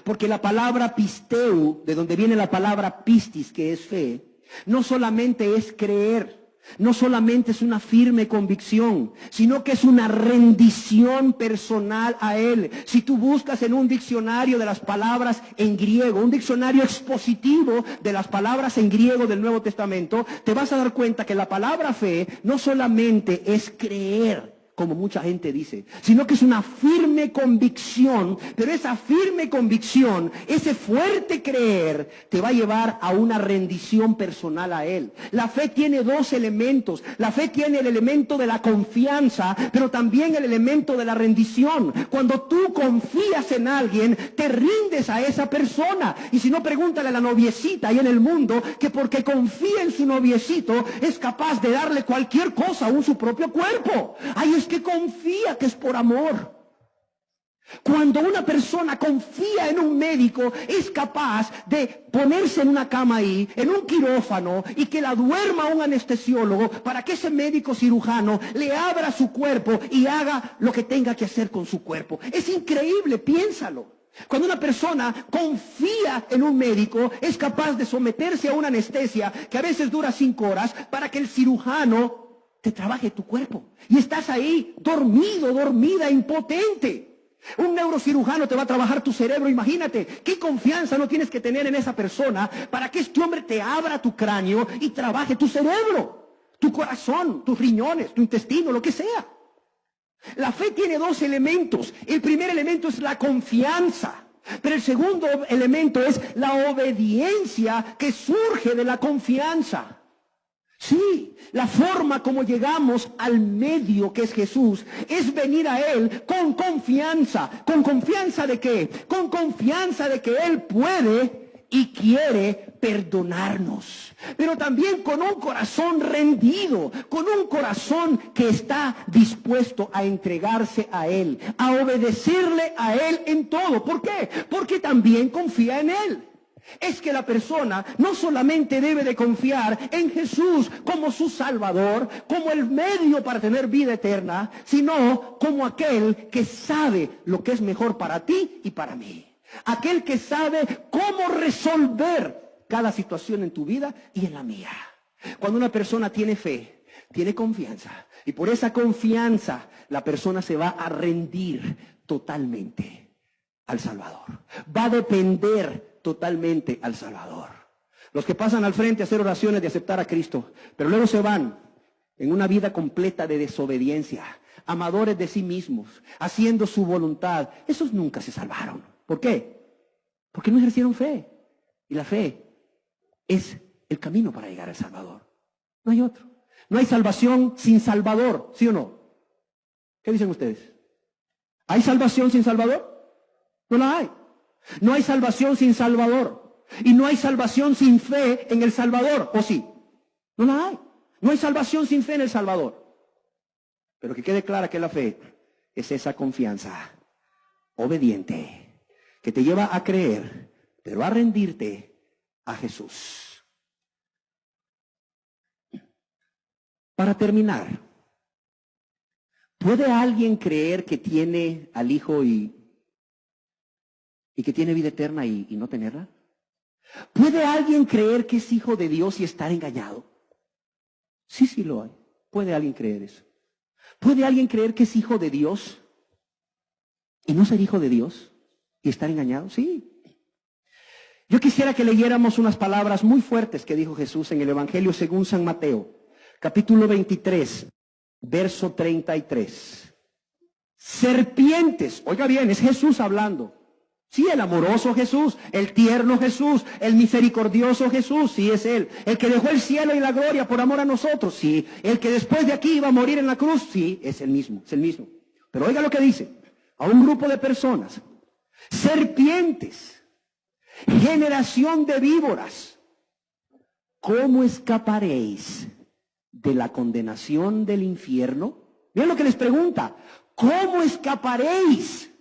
Porque la palabra pisteu, de donde viene la palabra pistis, que es fe, no solamente es creer, no solamente es una firme convicción, sino que es una rendición personal a Él. Si tú buscas en un diccionario de las palabras en griego, un diccionario expositivo de las palabras en griego del Nuevo Testamento, te vas a dar cuenta que la palabra fe no solamente es creer, como mucha gente dice, sino que es una firme convicción. Pero esa firme convicción, ese fuerte creer, te va a llevar a una rendición personal a Él. La fe tiene dos elementos. La fe tiene el elemento de la confianza, pero también el elemento de la rendición. Cuando tú confías en alguien, te rindes a esa persona. Y si no, pregúntale a la noviecita ahí en el mundo, que porque confía en su noviecito, es capaz de darle cualquier cosa, aún su propio cuerpo. Ahí es que confía, que es por amor. Cuando una persona confía en un médico, es capaz de ponerse en una cama ahí, en un quirófano, y que la duerma un anestesiólogo para que ese médico cirujano le abra su cuerpo y haga lo que tenga que hacer con su cuerpo. Es increíble, piénsalo. Cuando una persona confía en un médico, es capaz de someterse a una anestesia que a veces dura 5 horas para que el cirujano te trabaje tu cuerpo. Y estás ahí dormido, dormida, impotente. Un neurocirujano te va a trabajar tu cerebro. Imagínate, qué confianza no tienes que tener en esa persona para que este hombre te abra tu cráneo y trabaje tu cerebro, tu corazón, tus riñones, tu intestino, lo que sea. La fe tiene dos elementos. El primer elemento es la confianza, pero el segundo elemento es la obediencia que surge de la confianza. Sí, la forma como llegamos al medio que es Jesús es venir a Él con confianza. ¿Con confianza de qué? Con confianza de que Él puede y quiere perdonarnos. Pero también con un corazón rendido, con un corazón que está dispuesto a entregarse a Él, a obedecerle a Él en todo. ¿Por qué? Porque también confía en Él. Es que la persona no solamente debe de confiar en Jesús como su Salvador, como el medio para tener vida eterna, sino como aquel que sabe lo que es mejor para ti y para mí. Aquel que sabe cómo resolver cada situación en tu vida y en la mía. Cuando una persona tiene fe, tiene confianza, y por esa confianza la persona se va a rendir totalmente al Salvador. Va a depender totalmente al Salvador. Los que pasan al frente a hacer oraciones de aceptar a Cristo, pero luego se van en una vida completa de desobediencia, amadores de sí mismos, haciendo su voluntad, esos nunca se salvaron. ¿Por qué? Porque no ejercieron fe. Y la fe es el camino para llegar al Salvador. No hay otro. No hay salvación sin Salvador, ¿sí o no? ¿Qué dicen ustedes? ¿Hay salvación sin Salvador? No la hay. No hay salvación sin Salvador. Y no hay salvación sin fe en el Salvador, ¿o sí? No la hay. No hay salvación sin fe en el Salvador. Pero que quede clara que la fe es esa confianza obediente que te lleva a creer, pero a rendirte a Jesús. Para terminar, ¿puede alguien creer que tiene al Hijo y que tiene vida eterna y no tenerla? ¿Puede alguien creer que es hijo de Dios y estar engañado? Sí, sí lo hay. ¿Puede alguien creer eso? ¿Puede alguien creer que es hijo de Dios y no ser hijo de Dios y estar engañado? Sí. Yo quisiera que leyéramos unas palabras muy fuertes que dijo Jesús en el Evangelio según San Mateo, capítulo 23, verso 33. Serpientes, oiga bien, es Jesús hablando. Sí, el amoroso Jesús, el tierno Jesús, el misericordioso Jesús, sí es Él. El que dejó el cielo y la gloria por amor a nosotros, sí. El que después de aquí iba a morir en la cruz, sí, es el mismo, es el mismo. Pero oiga lo que dice, a un grupo de personas, serpientes, generación de víboras, ¿cómo escaparéis de la condenación del infierno? Miren lo que les pregunta, ¿cómo escaparéis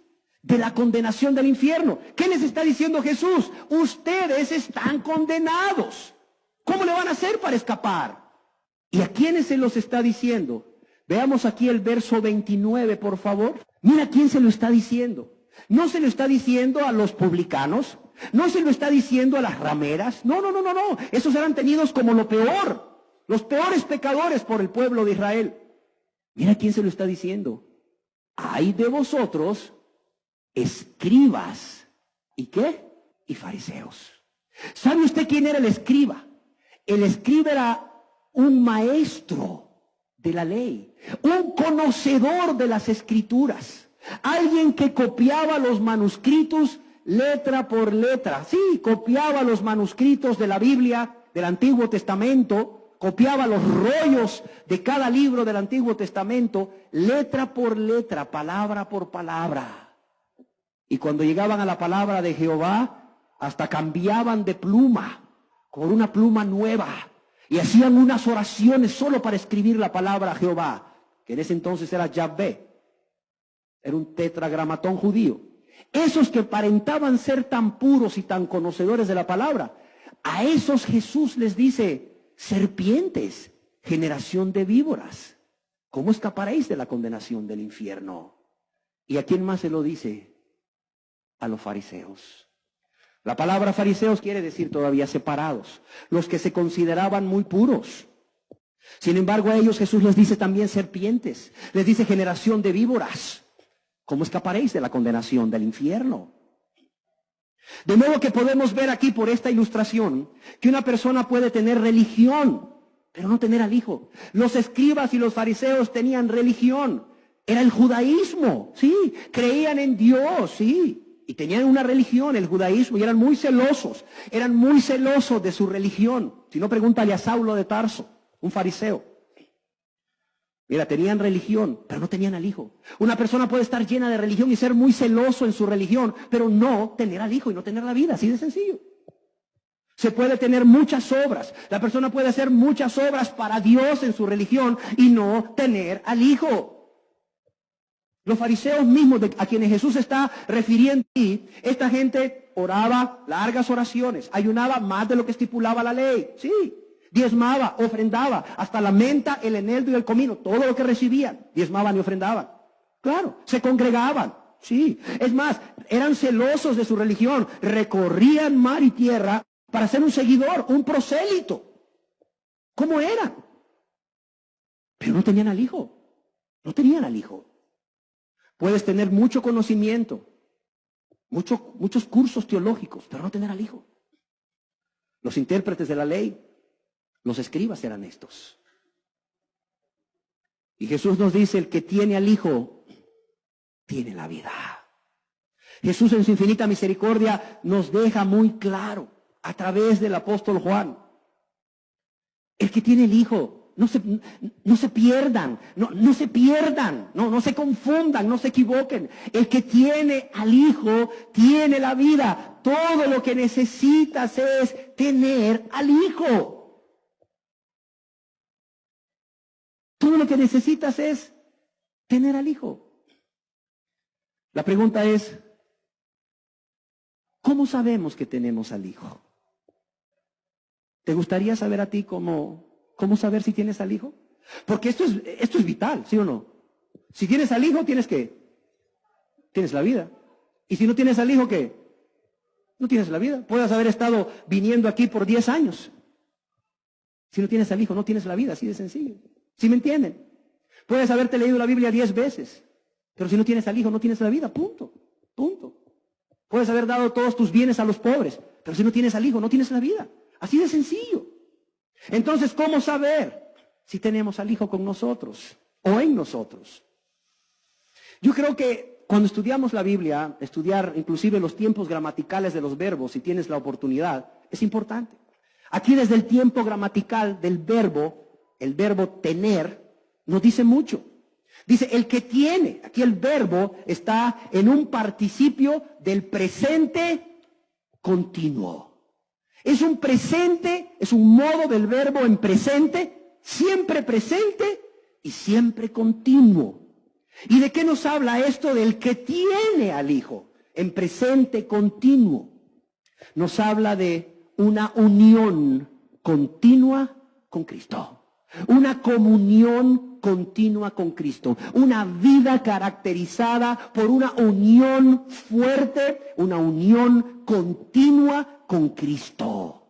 de la condenación del infierno? ¿Qué les está diciendo Jesús? Ustedes están condenados. ¿Cómo le van a hacer para escapar? ¿Y a quiénes se los está diciendo? Veamos aquí el verso 29, por favor. Mira a quién se lo está diciendo. No se lo está diciendo a los publicanos, no se lo está diciendo a las rameras. No. Esos eran tenidos como lo peor, los peores pecadores por el pueblo de Israel. Mira a quién se lo está diciendo. Ay de vosotros, escribas, ¿y qué? Y fariseos. ¿Sabe usted quién era el escriba? El escriba era un maestro de la ley, un conocedor de las escrituras, alguien que copiaba los manuscritos letra por letra. Sí, copiaba los manuscritos de la Biblia, del Antiguo Testamento, copiaba los rollos de cada libro del Antiguo Testamento, letra por letra, palabra por palabra. Y cuando llegaban a la palabra de Jehová, hasta cambiaban de pluma, por una pluma nueva. Y hacían unas oraciones solo para escribir la palabra Jehová, que en ese entonces era Yahvé. Era un tetragramatón judío. Esos que aparentaban ser tan puros y tan conocedores de la palabra, a esos Jesús les dice, serpientes, generación de víboras, ¿cómo escaparéis de la condenación del infierno? ¿Y a quién más se lo dice? A los fariseos. La palabra fariseos quiere decir todavía separados, los que se consideraban muy puros. Sin embargo, a ellos Jesús les dice también serpientes, les dice generación de víboras. ¿Cómo escaparéis de la condenación del infierno? De modo que podemos ver aquí por esta ilustración que una persona puede tener religión, pero no tener al Hijo. Los escribas y los fariseos tenían religión. Era el judaísmo, sí, creían en Dios, sí. Y tenían una religión, el judaísmo, y eran muy celosos de su religión. Si no, pregúntale a Saulo de Tarso. un fariseo. Mira, tenían religión, pero no tenían al Hijo. Una persona puede estar llena de religión y ser muy celoso en su religión, pero no tener al Hijo y no tener la vida, así de sencillo. Se puede tener muchas obras. La persona puede hacer muchas obras para Dios en su religión y no tener al Hijo. Los fariseos mismos a quienes Jesús está refiriendo aquí, esta gente oraba largas oraciones, ayunaba más de lo que estipulaba la ley, sí, diezmaba, ofrendaba, hasta la menta, el eneldo y el comino, todo lo que recibían, diezmaban y ofrendaban. Claro, se congregaban, sí. Es más, eran celosos de su religión, recorrían mar y tierra para ser un seguidor, un prosélito. ¿Cómo eran? Pero no tenían al Hijo. No tenían al Hijo. Puedes tener mucho conocimiento, muchos cursos teológicos, pero no tener al Hijo. Los intérpretes de la ley, los escribas eran estos. Y Jesús nos dice, el que tiene al Hijo, tiene la vida. Jesús en su infinita misericordia nos deja muy claro, a través del apóstol Juan, el que tiene el Hijo, no se pierdan, no se pierdan, no se confundan, no se equivoquen. El que tiene al Hijo, tiene la vida. Todo lo que necesitas es tener al Hijo. Todo lo que necesitas es tener al Hijo. La pregunta es, ¿cómo sabemos que tenemos al Hijo? ¿Te gustaría saber a ti cómo saber si tienes al Hijo? Porque esto es vital, ¿sí o no? Si tienes al Hijo, tienes la vida. Y si no tienes al Hijo, ¿qué? No tienes la vida. Puedes haber estado viniendo aquí por 10 años. Si no tienes al Hijo, no tienes la vida, así de sencillo. ¿Sí me entienden? Puedes haberte leído la Biblia 10 veces, pero si no tienes al Hijo, no tienes la vida, punto. Puedes haber dado todos tus bienes a los pobres, pero si no tienes al Hijo, no tienes la vida. Así de sencillo. Entonces, ¿cómo saber si tenemos al Hijo con nosotros o en nosotros? Yo creo que cuando estudiamos la Biblia, estudiar inclusive los tiempos gramaticales de los verbos, si tienes la oportunidad, es importante. Aquí desde el tiempo gramatical del verbo, el verbo tener, nos dice mucho. Dice, el que tiene, aquí el verbo está en un participio del presente continuo. Es un presente, es un modo del verbo en presente, siempre presente y siempre continuo. ¿Y de qué nos habla esto del que tiene al Hijo? En presente continuo. Nos habla de una unión continua con Cristo. Una comunión continua con Cristo. Una vida caracterizada por una unión fuerte, una unión continua con Cristo.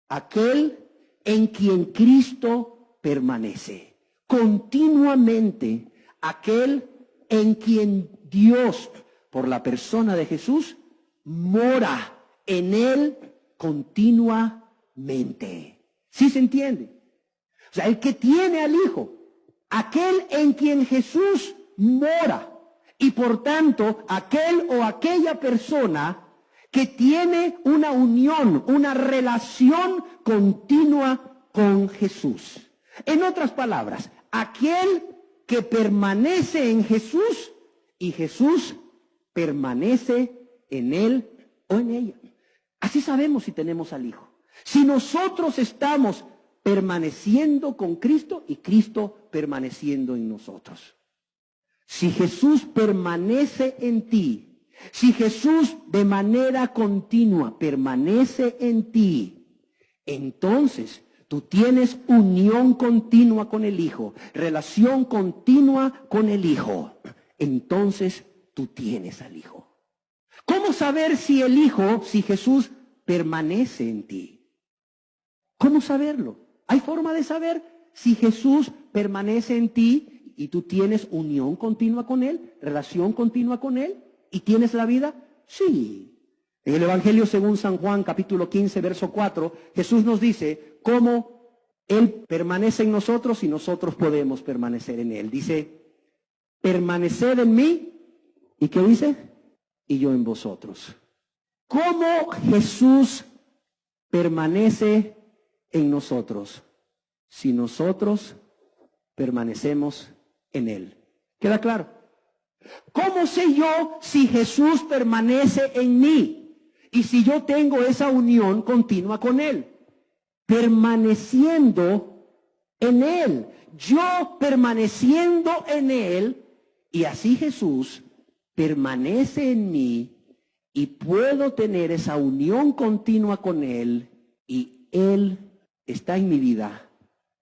Aquel en quien Cristo permanece. Continuamente, aquel en quien Dios, por la persona de Jesús, mora en él continuamente. ¿Sí se entiende? O sea, el que tiene al Hijo, aquel en quien Jesús mora, y por tanto, aquel o aquella persona que tiene una unión, una relación continua con Jesús. En otras palabras, aquel que permanece en Jesús y Jesús permanece en él o en ella. Así sabemos si tenemos al Hijo. Si nosotros estamos permaneciendo con Cristo y Cristo permaneciendo en nosotros. Si Jesús permanece en ti, si Jesús de manera continua permanece en ti, entonces tú tienes unión continua con el Hijo, relación continua con el Hijo. Entonces tú tienes al Hijo. ¿Cómo saber si el Hijo, si Jesús permanece en ti? ¿Cómo saberlo? ¿Hay forma de saber si Jesús permanece en ti y tú tienes unión continua con Él, relación continua con Él y tienes la vida? Sí. En el Evangelio según San Juan, capítulo 15, verso 4, Jesús nos dice cómo Él permanece en nosotros y nosotros podemos permanecer en Él. Dice, permaneced en mí, ¿y qué dice? Y yo en vosotros. ¿Cómo Jesús permanece en nosotros? si nosotros permanecemos en Él. ¿Queda claro? ¿Cómo sé yo si Jesús permanece en mí y si yo tengo esa unión continua con Él? Permaneciendo en Él. Yo permaneciendo en Él, y así Jesús permanece en mí y puedo tener esa unión continua con Él y Él está en mi vida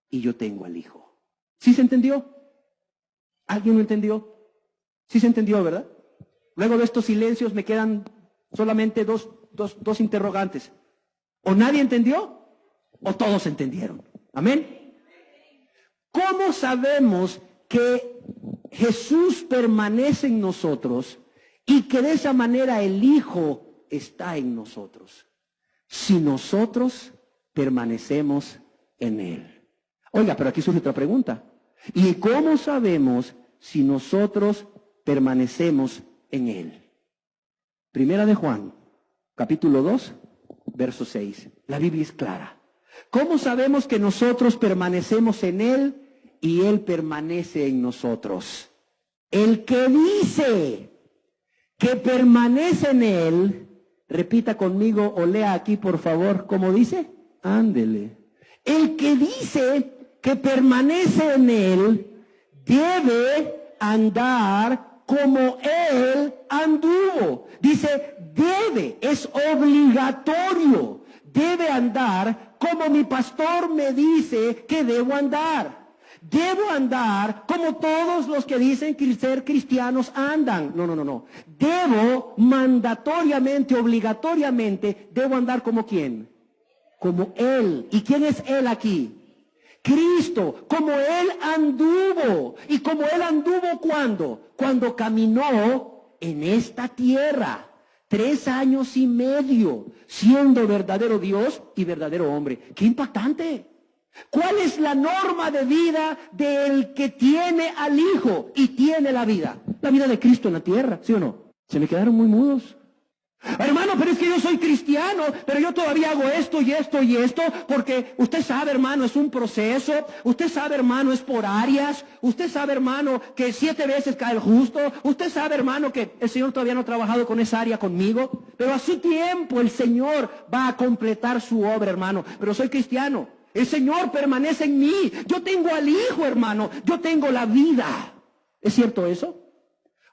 y yo tengo al Hijo. ¿Sí se entendió? ¿Alguien lo entendió? Sí se entendió, ¿verdad? Luego de estos silencios me quedan solamente dos interrogantes. O nadie entendió o todos entendieron. Amén. ¿Cómo sabemos que Jesús permanece en nosotros y que de esa manera el Hijo está en nosotros? Si nosotros permanecemos en Él. Oiga, pero aquí surge otra pregunta. ¿Y cómo sabemos si nosotros permanecemos en Él? Primera de Juan, capítulo 2, verso 6. La Biblia es clara. ¿Cómo sabemos que nosotros permanecemos en Él y Él permanece en nosotros? El que dice que permanece en Él, repita conmigo o lea aquí por favor, ¿cómo dice? Ándele. El que dice que permanece en Él debe andar como Él anduvo. Dice, debe, es obligatorio. Debe andar como mi pastor me dice que debo andar. Debo andar como todos los que dicen que ser cristianos andan. No. Debo mandatoriamente, obligatoriamente, debo andar como ¿quién? Como Él. ¿Y quién es Él aquí? Cristo, como Él anduvo. ¿Y como Él anduvo cuándo? Cuando caminó en esta tierra. 3 años y medio, siendo verdadero Dios y verdadero hombre. ¡Qué impactante! ¿Cuál es la norma de vida del que tiene al Hijo y tiene la vida? La vida de Cristo en la tierra, ¿sí o no? Se me quedaron muy mudos. Hermano, pero es que yo soy cristiano, pero yo todavía hago esto y esto y esto, porque usted sabe, hermano, es un proceso, usted sabe, hermano, es por áreas, usted sabe, hermano, que 7 veces cae el justo, usted sabe, hermano, que el Señor todavía no ha trabajado con esa área conmigo, pero a su tiempo el Señor va a completar su obra, hermano, pero soy cristiano, el Señor permanece en mí, yo tengo al Hijo, hermano, yo tengo la vida. ¿Es cierto eso?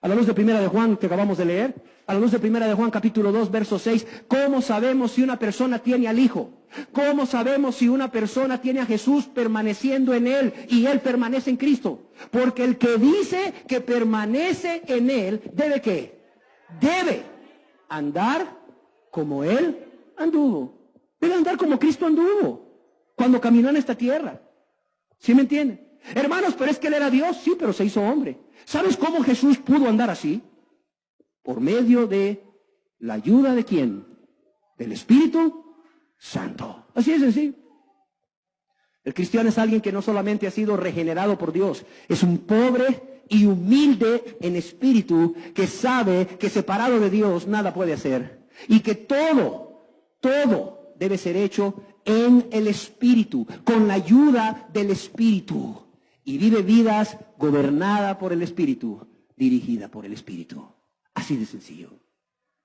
A la luz de Primera de Juan que acabamos de leer, a la luz de Primera de Juan capítulo 2 verso 6, ¿cómo sabemos si una persona tiene al Hijo? ¿Cómo sabemos si una persona tiene a Jesús permaneciendo en Él y Él permanece en Cristo? Porque el que dice que permanece en Él, ¿debe qué? Debe andar como Él anduvo. Debe andar como Cristo anduvo cuando caminó en esta tierra. ¿Sí me entienden? Hermanos, pero es que Él era Dios, sí, pero se hizo hombre. ¿Sabes cómo Jesús pudo andar así? Por medio de la ayuda de ¿quién? Del Espíritu Santo. Así es sencillo. El cristiano es alguien que no solamente ha sido regenerado por Dios, es un pobre y humilde en espíritu que sabe que separado de Dios nada puede hacer y que todo debe ser hecho en el Espíritu, con la ayuda del Espíritu. Y vive vidas gobernadas por el Espíritu, dirigida por el Espíritu. Así de sencillo.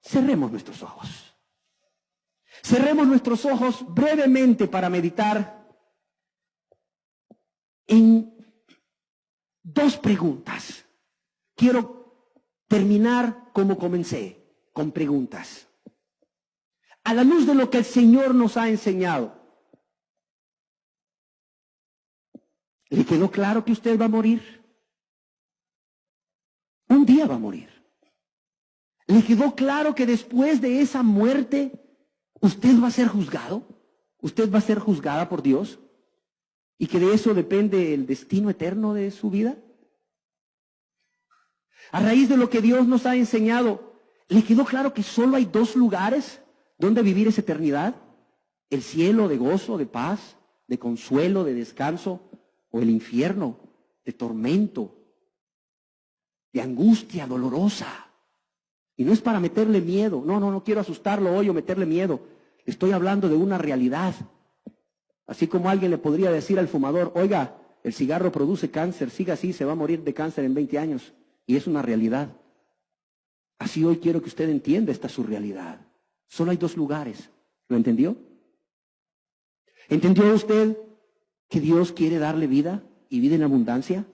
Cerremos nuestros ojos. Cerremos nuestros ojos brevemente para meditar en 2 preguntas. Quiero terminar como comencé, con preguntas. A la luz de lo que el Señor nos ha enseñado, ¿le quedó claro que usted va a morir? Un día va a morir. ¿Le quedó claro que después de esa muerte usted va a ser juzgado? ¿Usted va a ser juzgada por Dios? ¿Y que de eso depende el destino eterno de su vida? A raíz de lo que Dios nos ha enseñado, ¿le quedó claro que solo hay 2 lugares donde vivir esa eternidad? El cielo de gozo, de paz, de consuelo, de descanso, o el infierno de tormento, de angustia dolorosa. Y no es para meterle miedo, no quiero asustarlo hoy o meterle miedo. Estoy hablando de una realidad. Así como alguien le podría decir al fumador, oiga, el cigarro produce cáncer, siga así, se va a morir de cáncer en 20 años. Y es una realidad. Así hoy quiero que usted entienda esta su realidad. Solo hay dos lugares. ¿Lo entendió? ¿Entendió usted que Dios quiere darle vida y vida en abundancia?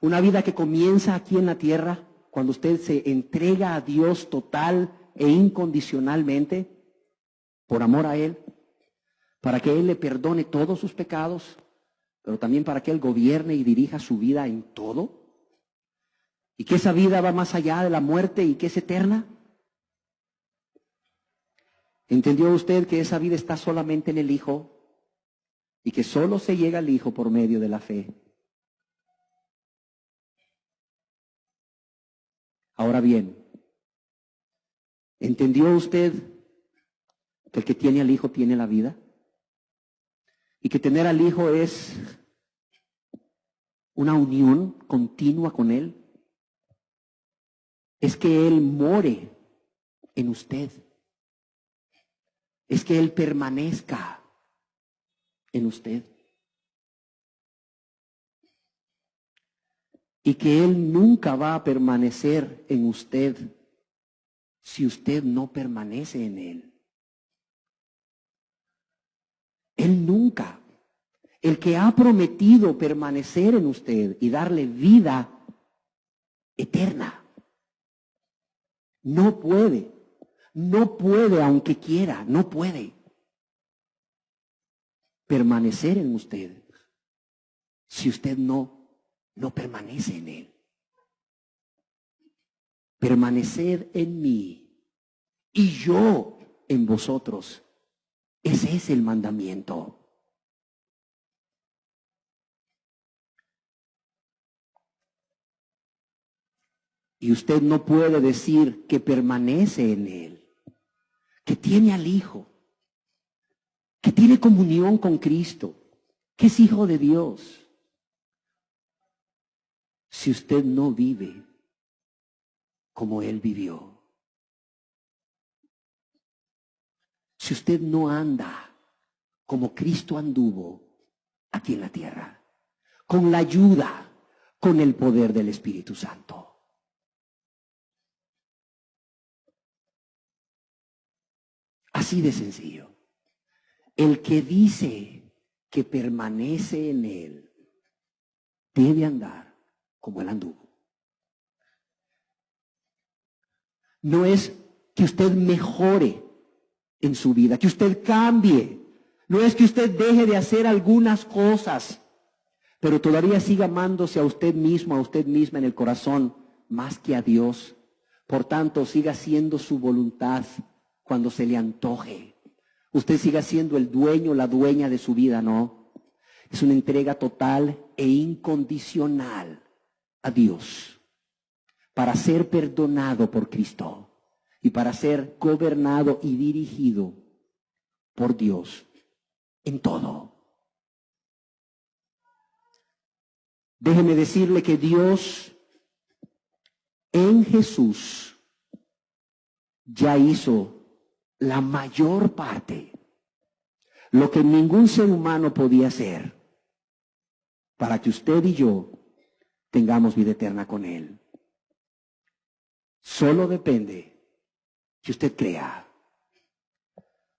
Una vida que comienza aquí en la tierra cuando usted se entrega a Dios total e incondicionalmente por amor a Él, para que Él le perdone todos sus pecados, pero también para que Él gobierne y dirija su vida en todo. Y que esa vida va más allá de la muerte y que es eterna. ¿Entendió usted que esa vida está solamente en el Hijo y que solo se llega al Hijo por medio de la fe? Ahora bien, ¿entendió usted que el que tiene al Hijo tiene la vida? Y que tener al Hijo es una unión continua con Él. Es que Él more en usted. Es que Él permanezca en usted. Y que Él nunca va a permanecer en usted si usted no permanece en Él. Él nunca. El que ha prometido permanecer en usted y darle vida eterna, no puede aunque quiera, no puede permanecer en usted si usted no permanece en Él. Permanecer en mí y yo en vosotros. Ese es el mandamiento. Y usted no puede decir que permanece en Él, que tiene al Hijo, que tiene comunión con Cristo, que es hijo de Dios, si usted no vive como Él vivió. Si usted no anda como Cristo anduvo aquí en la tierra, con la ayuda, con el poder del Espíritu Santo. Así de sencillo. El que dice que permanece en Él debe andar como Él anduvo. No es que usted mejore en su vida, que usted cambie. No es que usted deje de hacer algunas cosas, pero todavía siga amándose a usted mismo, a usted misma en el corazón, más que a Dios. Por tanto, siga haciendo su voluntad cuando se le antoje. Usted siga siendo el dueño, la dueña de su vida, no. Es una entrega total e incondicional a Dios para ser perdonado por Cristo y para ser gobernado y dirigido por Dios en todo. Déjeme decirle que Dios en Jesús ya hizo la mayor parte, lo que ningún ser humano podía hacer, para que usted y yo tengamos vida eterna con Él. Solo depende que usted crea.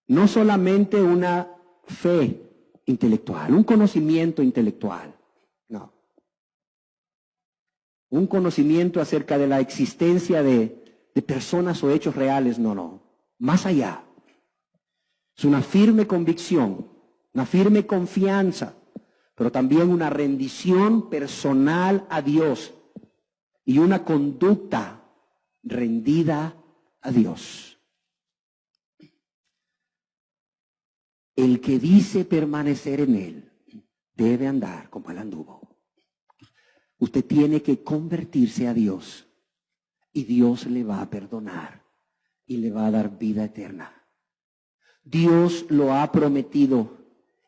No solamente una fe intelectual, un conocimiento intelectual, no. Un conocimiento acerca de la existencia de personas o hechos reales, no. Más allá. Es una firme convicción, una firme confianza, pero también una rendición personal a Dios y una conducta rendida a Dios. El que dice permanecer en Él debe andar como Él anduvo. Usted tiene que convertirse a Dios y Dios le va a perdonar y le va a dar vida eterna. Dios lo ha prometido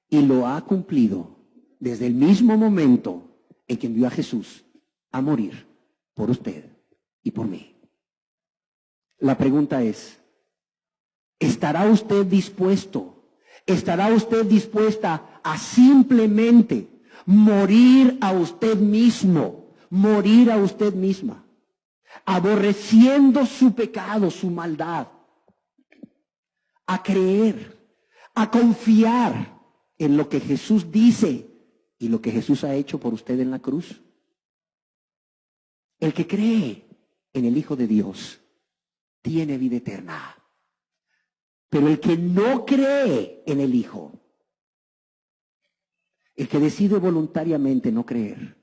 y lo ha cumplido desde el mismo momento en que envió a Jesús a morir por usted y por mí. La pregunta es, ¿estará usted dispuesto? ¿Estará usted dispuesta a simplemente morir a usted mismo, morir a usted misma, aborreciendo su pecado, su maldad, a creer, a confiar en lo que Jesús dice y lo que Jesús ha hecho por usted en la cruz? El que cree en el Hijo de Dios tiene vida eterna. Pero el que no cree en el Hijo, el que decide voluntariamente no creer,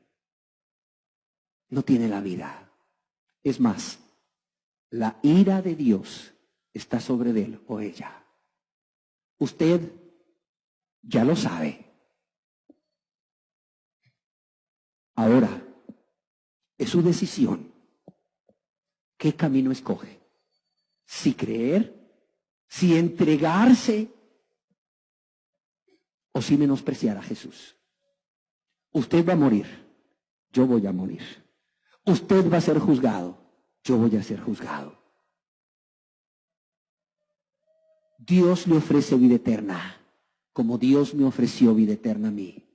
no tiene la vida. Es más, la ira de Dios está sobre él o ella. Usted ya lo sabe. Ahora, es su decisión. ¿Qué camino escoge? Si creer, si entregarse o si menospreciar a Jesús. Usted va a morir, yo voy a morir. Usted va a ser juzgado, yo voy a ser juzgado. Dios le ofrece vida eterna, como Dios me ofreció vida eterna a mí.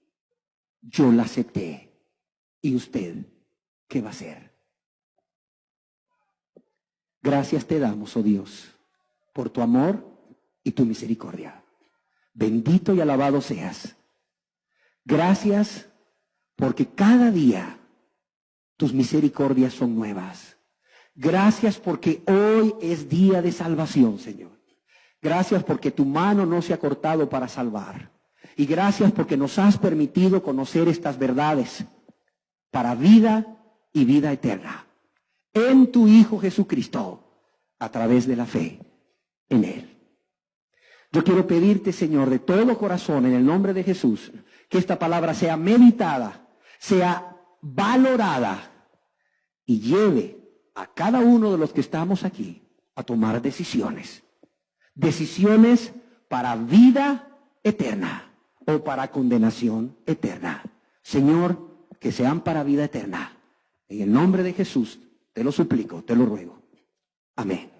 Yo la acepté. ¿Y usted qué va a hacer? Gracias te damos, oh Dios, por tu amor y tu misericordia. Bendito y alabado seas. Gracias porque cada día tus misericordias son nuevas. Gracias porque hoy es día de salvación, Señor. Gracias porque tu mano no se ha cortado para salvar. Y gracias porque nos has permitido conocer estas verdades para vida y vida eterna. En tu Hijo Jesucristo, a través de la fe en Él. Yo quiero pedirte, Señor, de todo corazón, en el nombre de Jesús, que esta palabra sea meditada, sea valorada y lleve a cada uno de los que estamos aquí a tomar decisiones. Decisiones para vida eterna o para condenación eterna. Señor, que sean para vida eterna. En el nombre de Jesús, te lo suplico, te lo ruego. Amén.